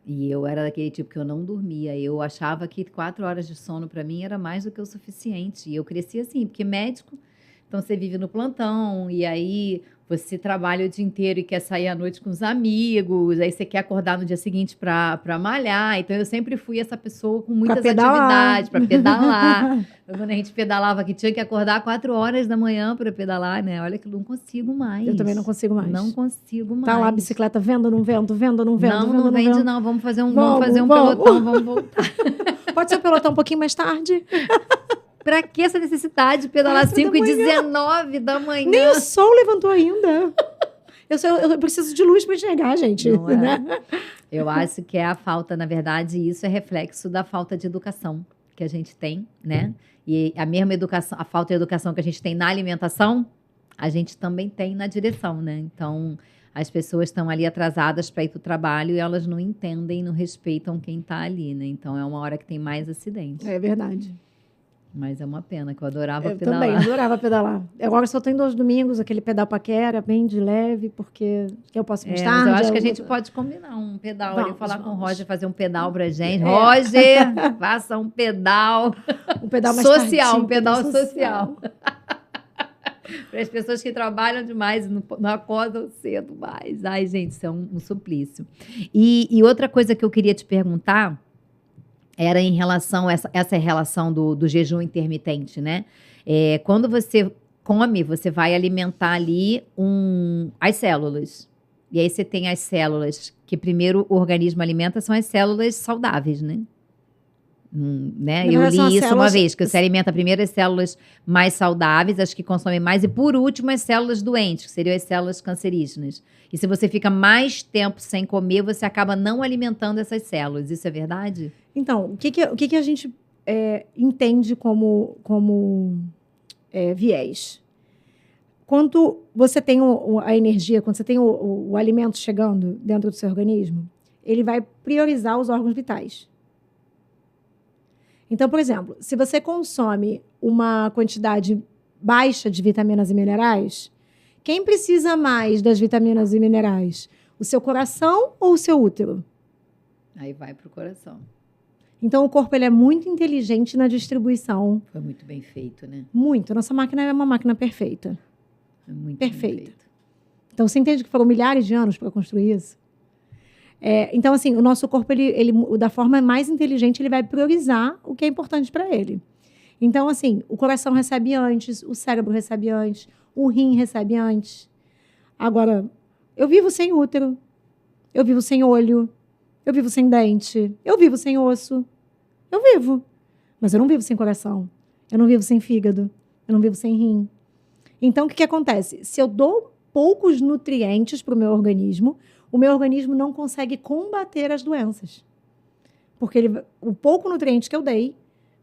Speaker 1: E eu era daquele tipo que eu não dormia. Eu achava que 4 horas de sono para mim era mais do que o suficiente. E eu cresci assim, porque médico, então você vive no plantão, e aí você trabalha o dia inteiro e quer sair à noite com os amigos, aí você quer acordar no dia seguinte para malhar. Então, eu sempre fui essa pessoa com muitas atividades para pedalar. Quando a gente pedalava, que tinha que acordar 4 horas da manhã para pedalar, né? Olha que eu não consigo mais.
Speaker 2: Eu também não consigo mais.
Speaker 1: Não consigo mais.
Speaker 2: Tá lá a bicicleta, vendo, não vendo, vendo, não vendo.
Speaker 1: Não,
Speaker 2: vendo,
Speaker 1: não vende
Speaker 2: vendo.
Speaker 1: não. Vamos fazer um pelotão, vamos voltar.
Speaker 2: Pode ser um pelotão um pouquinho mais tarde?
Speaker 1: Pra que essa necessidade de pedalar 5h19 da manhã?
Speaker 2: Nem o sol levantou ainda. Eu preciso de luz para enxergar, gente.
Speaker 1: Não é.
Speaker 2: Né?
Speaker 1: Eu acho que é a falta, na verdade, isso é reflexo da falta de educação que a gente tem, né? E a mesma educação, a falta de educação que a gente tem na alimentação, a gente também tem na direção, né? Então, as pessoas estão ali atrasadas para ir para o trabalho e elas não entendem, não respeitam quem está ali, né? Então, é uma hora que tem mais acidente.
Speaker 2: É verdade.
Speaker 1: Mas é uma pena, que eu adorava
Speaker 2: Eu
Speaker 1: pedalar.
Speaker 2: também adorava pedalar. Agora só tenho 2 domingos, aquele pedal paquera, bem de leve, porque que eu posso mais tarde.
Speaker 1: Mas eu acho que a gente pode combinar um pedal ali, falar com o
Speaker 2: vamos.
Speaker 1: Roger, fazer um pedal pra gente. Roger, faça um pedal.
Speaker 2: Um pedal mais
Speaker 1: social,
Speaker 2: tardinho,
Speaker 1: um pedal social. Para as pessoas que trabalham demais e não acordam cedo mais. Ai, gente, isso é um suplício. E outra coisa que eu queria te perguntar era em relação, essa relação do jejum intermitente, né? Quando você come, você vai alimentar ali as células. E aí você tem as células que primeiro o organismo alimenta, são as células saudáveis, né? Né? Eu li isso uma vez, que você alimenta primeiro as células mais saudáveis, as que consomem mais, e por último as células doentes, que seriam as células cancerígenas. E se você fica mais tempo sem comer, você acaba não alimentando essas células. Isso é verdade?
Speaker 2: Então, o que a gente entende como viés? Quando você tem a energia, quando você tem o alimento chegando dentro do seu organismo, ele vai priorizar os órgãos vitais. Então, por exemplo, se você consome uma quantidade baixa de vitaminas e minerais, quem precisa mais das vitaminas e minerais? O seu coração ou o seu útero?
Speaker 1: Aí vai para o coração.
Speaker 2: Então, o corpo ele é muito inteligente na distribuição.
Speaker 1: Foi muito bem feito, né?
Speaker 2: Muito. Nossa máquina é uma máquina perfeita.
Speaker 1: Foi muito
Speaker 2: perfeita.
Speaker 1: Bem feito.
Speaker 2: Então, você entende que foram milhares de anos para construir isso? Então, assim, o nosso corpo, ele, da forma mais inteligente, ele vai priorizar o que é importante para ele. Então, assim, o coração recebe antes, o cérebro recebe antes, o rim recebe antes. Agora, eu vivo sem útero, eu vivo sem olho, eu vivo sem dente, eu vivo sem osso. Eu vivo. Mas eu não vivo sem coração, eu não vivo sem fígado, eu não vivo sem rim. Então, o que acontece? Se eu dou poucos nutrientes para o meu organismo não consegue combater as doenças. Porque o pouco nutriente que eu dei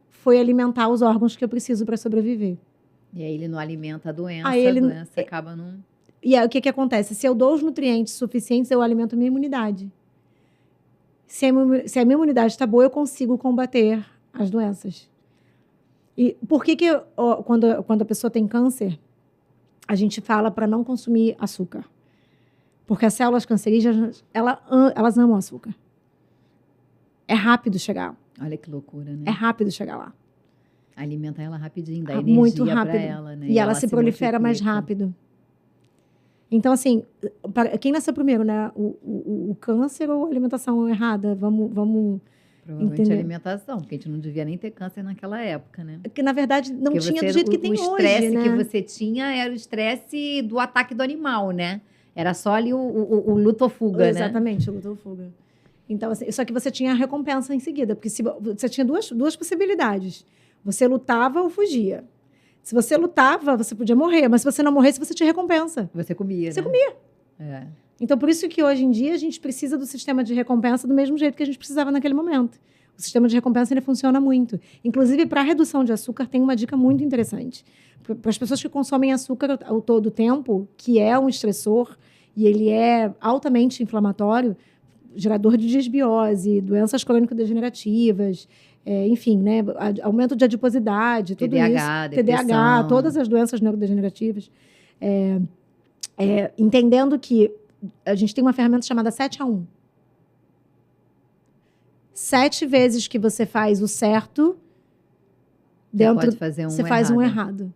Speaker 2: foi alimentar os órgãos que eu preciso para sobreviver.
Speaker 1: E aí ele não alimenta a doença, a doença acaba não...
Speaker 2: E aí o que acontece? Se eu dou os nutrientes suficientes, eu alimento a minha imunidade. Se a minha imunidade está boa, eu consigo combater as doenças. E por que quando a pessoa tem câncer, a gente fala para não consumir açúcar? Porque as células cancerígenas, elas amam açúcar. É rápido chegar.
Speaker 1: Olha que loucura, né?
Speaker 2: É rápido chegar lá.
Speaker 1: Alimenta ela rapidinho, dá
Speaker 2: muito
Speaker 1: energia
Speaker 2: rápido.
Speaker 1: para ela, né?
Speaker 2: E ela se prolifera mais rápido. Então, assim, quem nasceu primeiro, né? O câncer ou a alimentação errada? Vamos
Speaker 1: Provavelmente
Speaker 2: entender.
Speaker 1: A alimentação, porque a gente não devia nem ter câncer naquela época, né?
Speaker 2: Porque, na verdade, não tinha do jeito que tem hoje,
Speaker 1: O estresse
Speaker 2: né?
Speaker 1: que você tinha era o estresse do ataque do animal, né? Era só ali o luta ou fuga, né?
Speaker 2: Exatamente, o luta ou fuga. Então, assim, só que você tinha a recompensa em seguida, porque você tinha duas possibilidades. Você lutava ou fugia. Se você lutava, você podia morrer, mas se você não morresse, você tinha recompensa.
Speaker 1: Você comia,
Speaker 2: Você
Speaker 1: né?
Speaker 2: comia.
Speaker 1: É.
Speaker 2: Então, por isso que hoje em dia a gente precisa do sistema de recompensa do mesmo jeito que a gente precisava naquele momento. O sistema de recompensa ele funciona muito. Inclusive, para a redução de açúcar, tem uma dica muito interessante. Para as pessoas que consomem açúcar ao todo o tempo, que é um estressor e ele é altamente inflamatório, gerador de disbiose, doenças crônico-degenerativas, enfim, né, aumento de adiposidade, tudo
Speaker 1: TDAH,
Speaker 2: isso.
Speaker 1: depressão.
Speaker 2: TDAH, todas as doenças neurodegenerativas. Entendendo que a gente tem uma ferramenta chamada 7-1. 7 vezes que você faz o certo,
Speaker 1: Você pode fazer
Speaker 2: você faz um errado.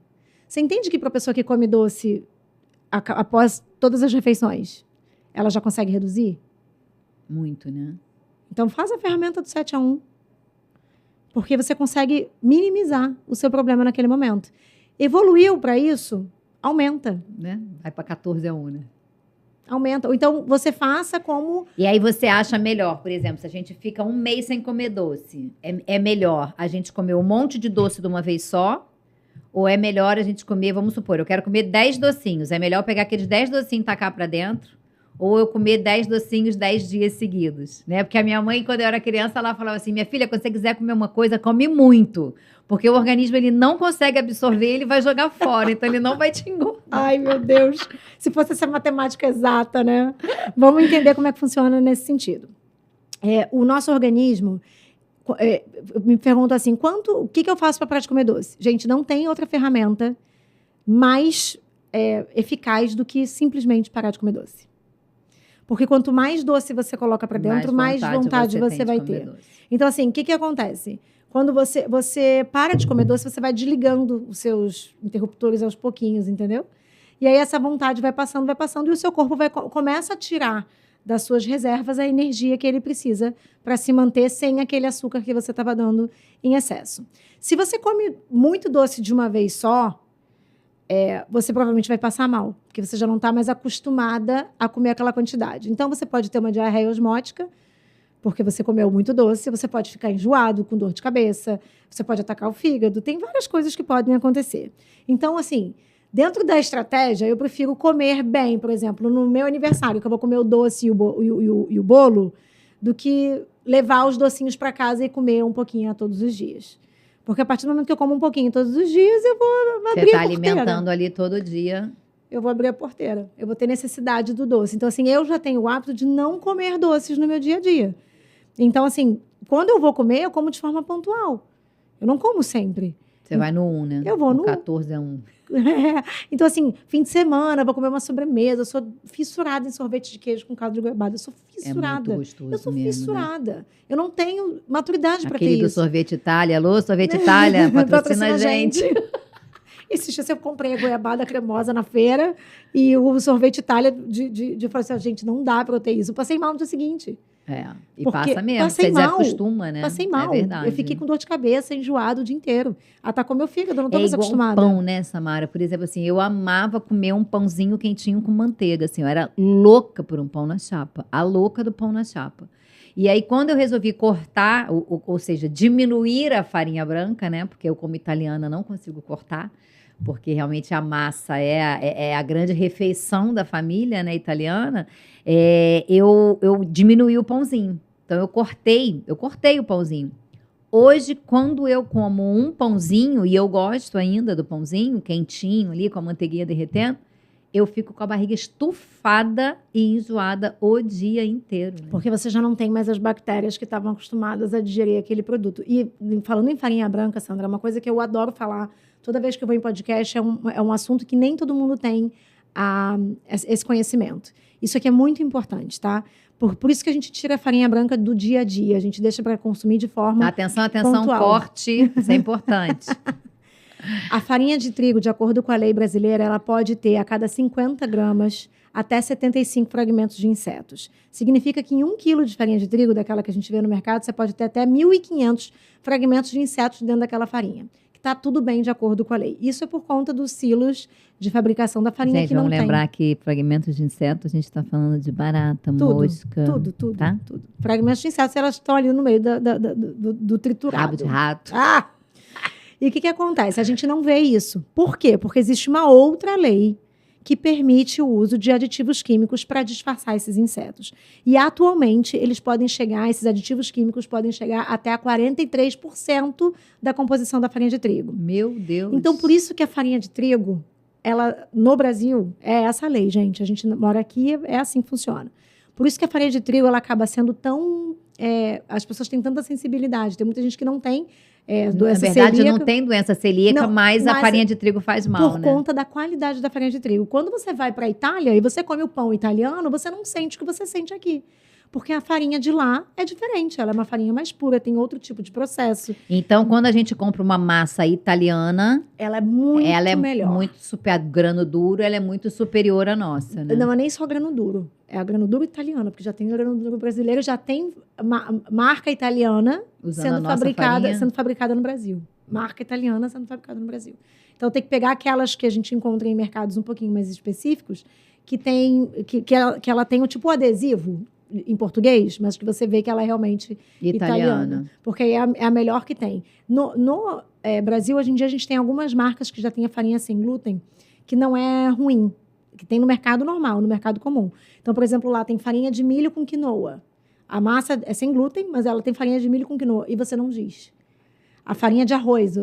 Speaker 2: Você entende que para a pessoa que come doce, após todas as refeições, ela já consegue reduzir?
Speaker 1: Muito, né?
Speaker 2: Então, faz a ferramenta do 7-1. Porque você consegue minimizar o seu problema naquele momento. Evoluiu para isso, aumenta.
Speaker 1: Né? Vai para 14-1, né?
Speaker 2: Aumenta. Ou então, você faça como...
Speaker 1: E aí você acha melhor, por exemplo, se a gente fica um mês sem comer doce, é melhor a gente comer um monte de doce de uma vez só? Ou é melhor a gente comer, vamos supor, eu quero comer 10 docinhos. É melhor pegar aqueles 10 docinhos e tacar para dentro? Ou eu comer 10 docinhos 10 dias seguidos, né? Porque a minha mãe, quando eu era criança, ela falava assim, minha filha, quando você quiser comer uma coisa, come muito. Porque o organismo, ele não consegue absorver, ele vai jogar fora, então ele não vai te engordar.
Speaker 2: Ai, meu Deus. Se fosse essa matemática exata, né? Vamos entender como é que funciona nesse sentido. O nosso organismo, me pergunta assim, o que eu faço para parar de comer doce? Gente, não tem outra ferramenta mais eficaz do que simplesmente parar de comer doce. Porque quanto mais doce você coloca para dentro, mais vontade você vai ter. Doce. Então, assim, o que acontece? Quando você para de comer doce, você vai desligando os seus interruptores aos pouquinhos, entendeu? E aí essa vontade vai passando, e o seu corpo começa a tirar das suas reservas a energia que ele precisa para se manter sem aquele açúcar que você estava dando em excesso. Se você come muito doce de uma vez só, você provavelmente vai passar mal, porque você já não está mais acostumada a comer aquela quantidade. Então, você pode ter uma diarreia osmótica, porque você comeu muito doce, você pode ficar enjoado, com dor de cabeça, você pode atacar o fígado, tem várias coisas que podem acontecer. Então, assim, dentro da estratégia, eu prefiro comer bem, por exemplo, no meu aniversário, que eu vou comer o doce e o bolo, do que levar os docinhos para casa e comer um pouquinho todos os dias. Porque a partir do momento que eu como um pouquinho todos os dias, eu vou abrir a porteira. Você está
Speaker 1: alimentando ali todo dia.
Speaker 2: Eu vou abrir a porteira. Eu vou ter necessidade do doce. Então, assim, eu já tenho o hábito de não comer doces no meu dia a dia. Então, assim, quando eu vou comer, eu como de forma pontual. Eu não como sempre.
Speaker 1: Você vai no 1, né?
Speaker 2: Eu vou no
Speaker 1: 14-1.
Speaker 2: Então, assim, fim de semana, vou comer uma sobremesa. Eu sou fissurada em sorvete de queijo com caldo de goiabada. Eu sou fissurada.
Speaker 1: É muito gostoso
Speaker 2: eu sou
Speaker 1: mesmo,
Speaker 2: fissurada. Né? Eu não tenho maturidade para ter
Speaker 1: isso. Aquele do Sorvete Itália. Alô, Sorvete Itália, patrocina a gente.
Speaker 2: Esses dias eu comprei a goiabada cremosa na feira e o sorvete Itália de falar assim, gente, não dá para eu ter isso. Eu passei mal no dia seguinte.
Speaker 1: E passa mesmo, você desacostuma, né?
Speaker 2: Passei mal.
Speaker 1: É verdade.
Speaker 2: Eu fiquei com dor de cabeça, enjoado o dia inteiro. Atacou meu fígado, eu não tô mais acostumada.
Speaker 1: É igual pão, né, Samara? Por exemplo, assim, eu amava comer um pãozinho quentinho com manteiga, assim, eu era louca por um pão na chapa, a louca do pão na chapa. E aí, quando eu resolvi cortar, ou seja, diminuir a farinha branca, né, porque eu, como italiana, não consigo cortar, porque realmente a massa é a grande refeição da família, né, italiana, eu diminuí o pãozinho. Então, eu cortei o pãozinho. Hoje, quando eu como um pãozinho, e eu gosto ainda do pãozinho, quentinho ali, com a manteiguinha derretendo, eu fico com a barriga estufada e enjoada o dia inteiro. Né?
Speaker 2: Porque você já não tem mais as bactérias que estavam acostumadas a digerir aquele produto. E falando em farinha branca, Sandra, uma coisa que eu adoro falar, toda vez que eu vou em podcast, é um assunto que nem todo mundo tem esse conhecimento. Isso aqui é muito importante, tá? Por isso que a gente tira a farinha branca do dia a dia. A gente deixa para consumir de forma
Speaker 1: Atenção,
Speaker 2: pontual.
Speaker 1: corte. Isso é importante.
Speaker 2: A farinha de trigo, de acordo com a lei brasileira, ela pode ter a cada 50 gramas até 75 fragmentos de insetos. Significa que em 1 quilo de farinha de trigo, daquela que a gente vê no mercado, você pode ter até 1.500 fragmentos de insetos dentro daquela farinha. Que está tudo bem de acordo com a lei. Isso é por conta dos silos de fabricação da farinha,
Speaker 1: gente,
Speaker 2: que não tem.
Speaker 1: Vamos lembrar que fragmentos de insetos, a gente está falando de barata, mosca.
Speaker 2: Tudo,
Speaker 1: tá?
Speaker 2: tudo. Fragmentos de insetos, elas estão ali no meio do triturado.
Speaker 1: Rabo de rato.
Speaker 2: E o que acontece? A gente não vê isso. Por quê? Porque existe uma outra lei que permite o uso de aditivos químicos para disfarçar esses insetos. E, atualmente, esses aditivos químicos podem chegar até a 43% da composição da farinha de trigo.
Speaker 1: Meu Deus!
Speaker 2: Então, por isso que a farinha de trigo, no Brasil, é essa lei, gente. A gente mora aqui, é assim que funciona. Por isso que a farinha de trigo, ela acaba sendo tão... as pessoas têm tanta sensibilidade. Tem muita gente que não tem doença celíaca.
Speaker 1: Na verdade, não tem doença celíaca, mas a farinha de trigo faz mal,
Speaker 2: por conta da qualidade da farinha de trigo. Quando você vai para a Itália e você come o pão italiano, você não sente o que você sente aqui. porque a farinha de lá é diferente. Ela é uma farinha mais pura, tem outro tipo de processo.
Speaker 1: Então, quando a gente compra uma massa italiana,
Speaker 2: Ela é muito melhor.
Speaker 1: muito super grano duro, ela é muito superior à nossa, né?
Speaker 2: Não é nem só grano duro. É a grano duro italiana, porque já tem grano duro brasileiro, já tem marca italiana
Speaker 1: Usando a nossa farinha.
Speaker 2: sendo fabricada no Brasil. Marca italiana sendo fabricada no Brasil. Então, tem que pegar aquelas que a gente encontra em mercados um pouquinho mais específicos, que ela tem o tipo adesivo em português, mas que você vê que ela é realmente italiana. Porque aí é a melhor que tem. No Brasil, hoje em dia, a gente tem algumas marcas que já tem a farinha sem glúten, que não é ruim, que tem no mercado normal, no mercado comum. Então, por exemplo, lá tem farinha de milho com quinoa. A massa é sem glúten, mas ela tem farinha de milho com quinoa. E você não diz. A farinha de arroz,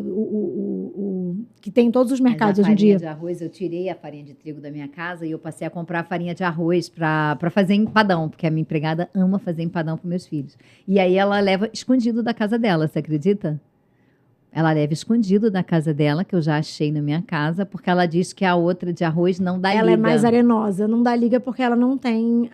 Speaker 2: que tem em todos os mercados hoje em dia.
Speaker 1: A farinha de arroz, eu tirei a farinha de trigo da minha casa e eu passei a comprar farinha de arroz para fazer empadão, porque a minha empregada ama fazer empadão para meus filhos. E aí ela leva escondido da casa dela, você acredita? Ela leva escondido da casa dela, que eu já achei na minha casa, porque ela diz que a outra de arroz não dá liga.
Speaker 2: Ela é mais arenosa, não dá liga porque ela não tem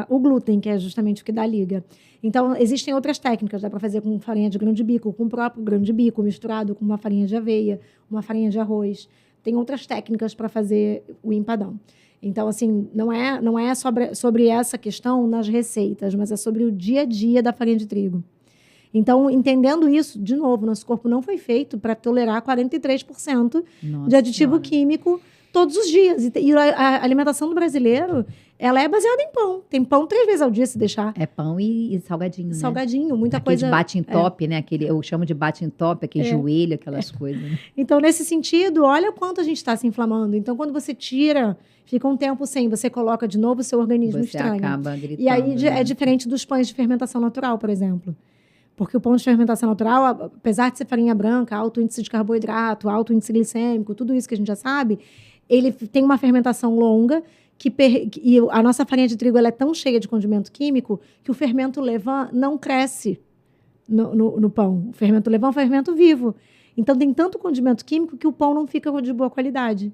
Speaker 2: o glúten, que é justamente o que dá liga. Então, existem outras técnicas, dá para fazer com farinha de grão de bico, com o próprio grão de bico, misturado com uma farinha de aveia, uma farinha de arroz. Tem outras técnicas para fazer o empadão. Então, assim, não é sobre essa questão nas receitas, mas é sobre o dia a dia da farinha de trigo. Então, entendendo isso, de novo, nosso corpo não foi feito para tolerar 43% de aditivo químico todos os dias. E a alimentação do brasileiro, ela é baseada em pão. Tem pão 3 vezes ao dia, se deixar.
Speaker 1: É pão e salgadinho, né?
Speaker 2: Salgadinho, muita
Speaker 1: aquele
Speaker 2: coisa.
Speaker 1: Bate em top, né? Eu chamo de bate em top, aquele joelho, aquelas coisas. Né?
Speaker 2: Então, nesse sentido, olha o quanto a gente está se inflamando. Então, quando você tira, fica um tempo sem, você coloca de novo, o seu organismo estranha.
Speaker 1: Você acaba gritando.
Speaker 2: E aí
Speaker 1: né?
Speaker 2: é diferente dos pães de fermentação natural, por exemplo. Porque o pão de fermentação natural, apesar de ser farinha branca, alto índice de carboidrato, alto índice glicêmico, tudo isso que a gente já sabe, ele tem uma fermentação longa e a nossa farinha de trigo ela é tão cheia de condimento químico que o fermento levain não cresce no pão. O fermento levain é um fermento vivo. Então, tem tanto condimento químico que o pão não fica de boa qualidade.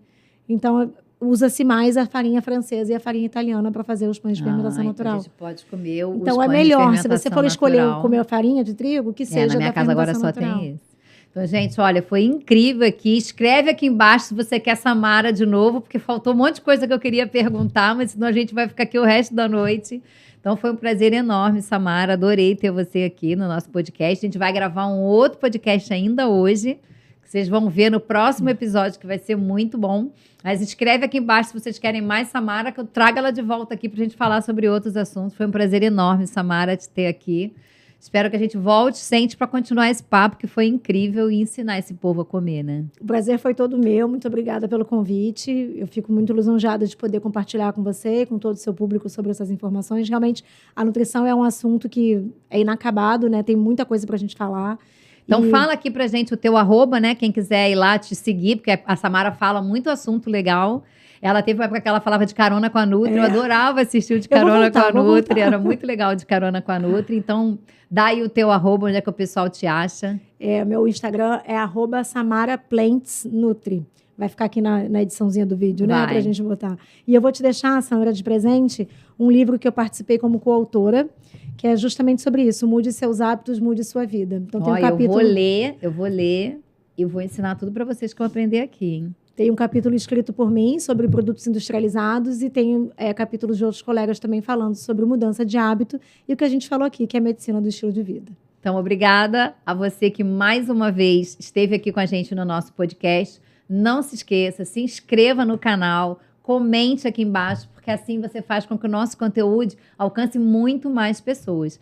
Speaker 2: Então, usa-se mais a farinha francesa e a farinha italiana para fazer os pães de fermentação natural.
Speaker 1: A gente pode comer os
Speaker 2: então,
Speaker 1: pães
Speaker 2: é melhor,
Speaker 1: de
Speaker 2: se você for escolher comer a farinha de trigo, que seja
Speaker 1: na minha
Speaker 2: da
Speaker 1: casa agora só
Speaker 2: natural.
Speaker 1: tem isso. Então, gente, olha, foi incrível aqui. Escreve aqui embaixo se você quer Samara de novo, porque faltou um monte de coisa que eu queria perguntar, mas senão a gente vai ficar aqui o resto da noite. Então, foi um prazer enorme, Samara. Adorei ter você aqui no nosso podcast. A gente vai gravar um outro podcast ainda hoje, que vocês vão ver no próximo episódio, que vai ser muito bom. Mas escreve aqui embaixo se vocês querem mais Samara, que eu trago ela de volta aqui para a gente falar sobre outros assuntos. Foi um prazer enorme, Samara, te ter aqui. Espero que a gente volte sempre para continuar esse papo, que foi incrível, e ensinar esse povo a comer, né?
Speaker 2: O prazer foi todo meu. Muito obrigada pelo convite. Eu fico muito lisonjeada de poder compartilhar com você e com todo o seu público sobre essas informações. Realmente, a nutrição é um assunto que é inacabado, né? Tem muita coisa para a gente falar.
Speaker 1: Então, fala aqui pra gente o teu @, né? Quem quiser ir lá te seguir, porque a Samara fala muito assunto legal. Ela teve uma época que ela falava de Carona com a Nutri. Eu adorava assistir o de Carona com a Nutri. Era muito legal de Carona com a Nutri. Então, dá aí o teu @, onde é que o pessoal te acha.
Speaker 2: Meu Instagram é @SamaraPlantsNutri. Vai ficar aqui na ediçãozinha do vídeo, né? Pra gente botar. E eu vou te deixar, Sandra, de presente, um livro que eu participei como coautora, que é justamente sobre isso. Mude seus hábitos, mude sua vida. Então, tem um capítulo...
Speaker 1: Eu vou ler e vou ensinar tudo para vocês que eu aprendi aqui, hein?
Speaker 2: Tem um capítulo escrito por mim sobre produtos industrializados e tem capítulos de outros colegas também falando sobre mudança de hábito e o que a gente falou aqui, que é a medicina do estilo de vida.
Speaker 1: Então, obrigada a você que mais uma vez esteve aqui com a gente no nosso podcast. Não se esqueça, se inscreva no canal, comente aqui embaixo, porque assim você faz com que o nosso conteúdo alcance muito mais pessoas.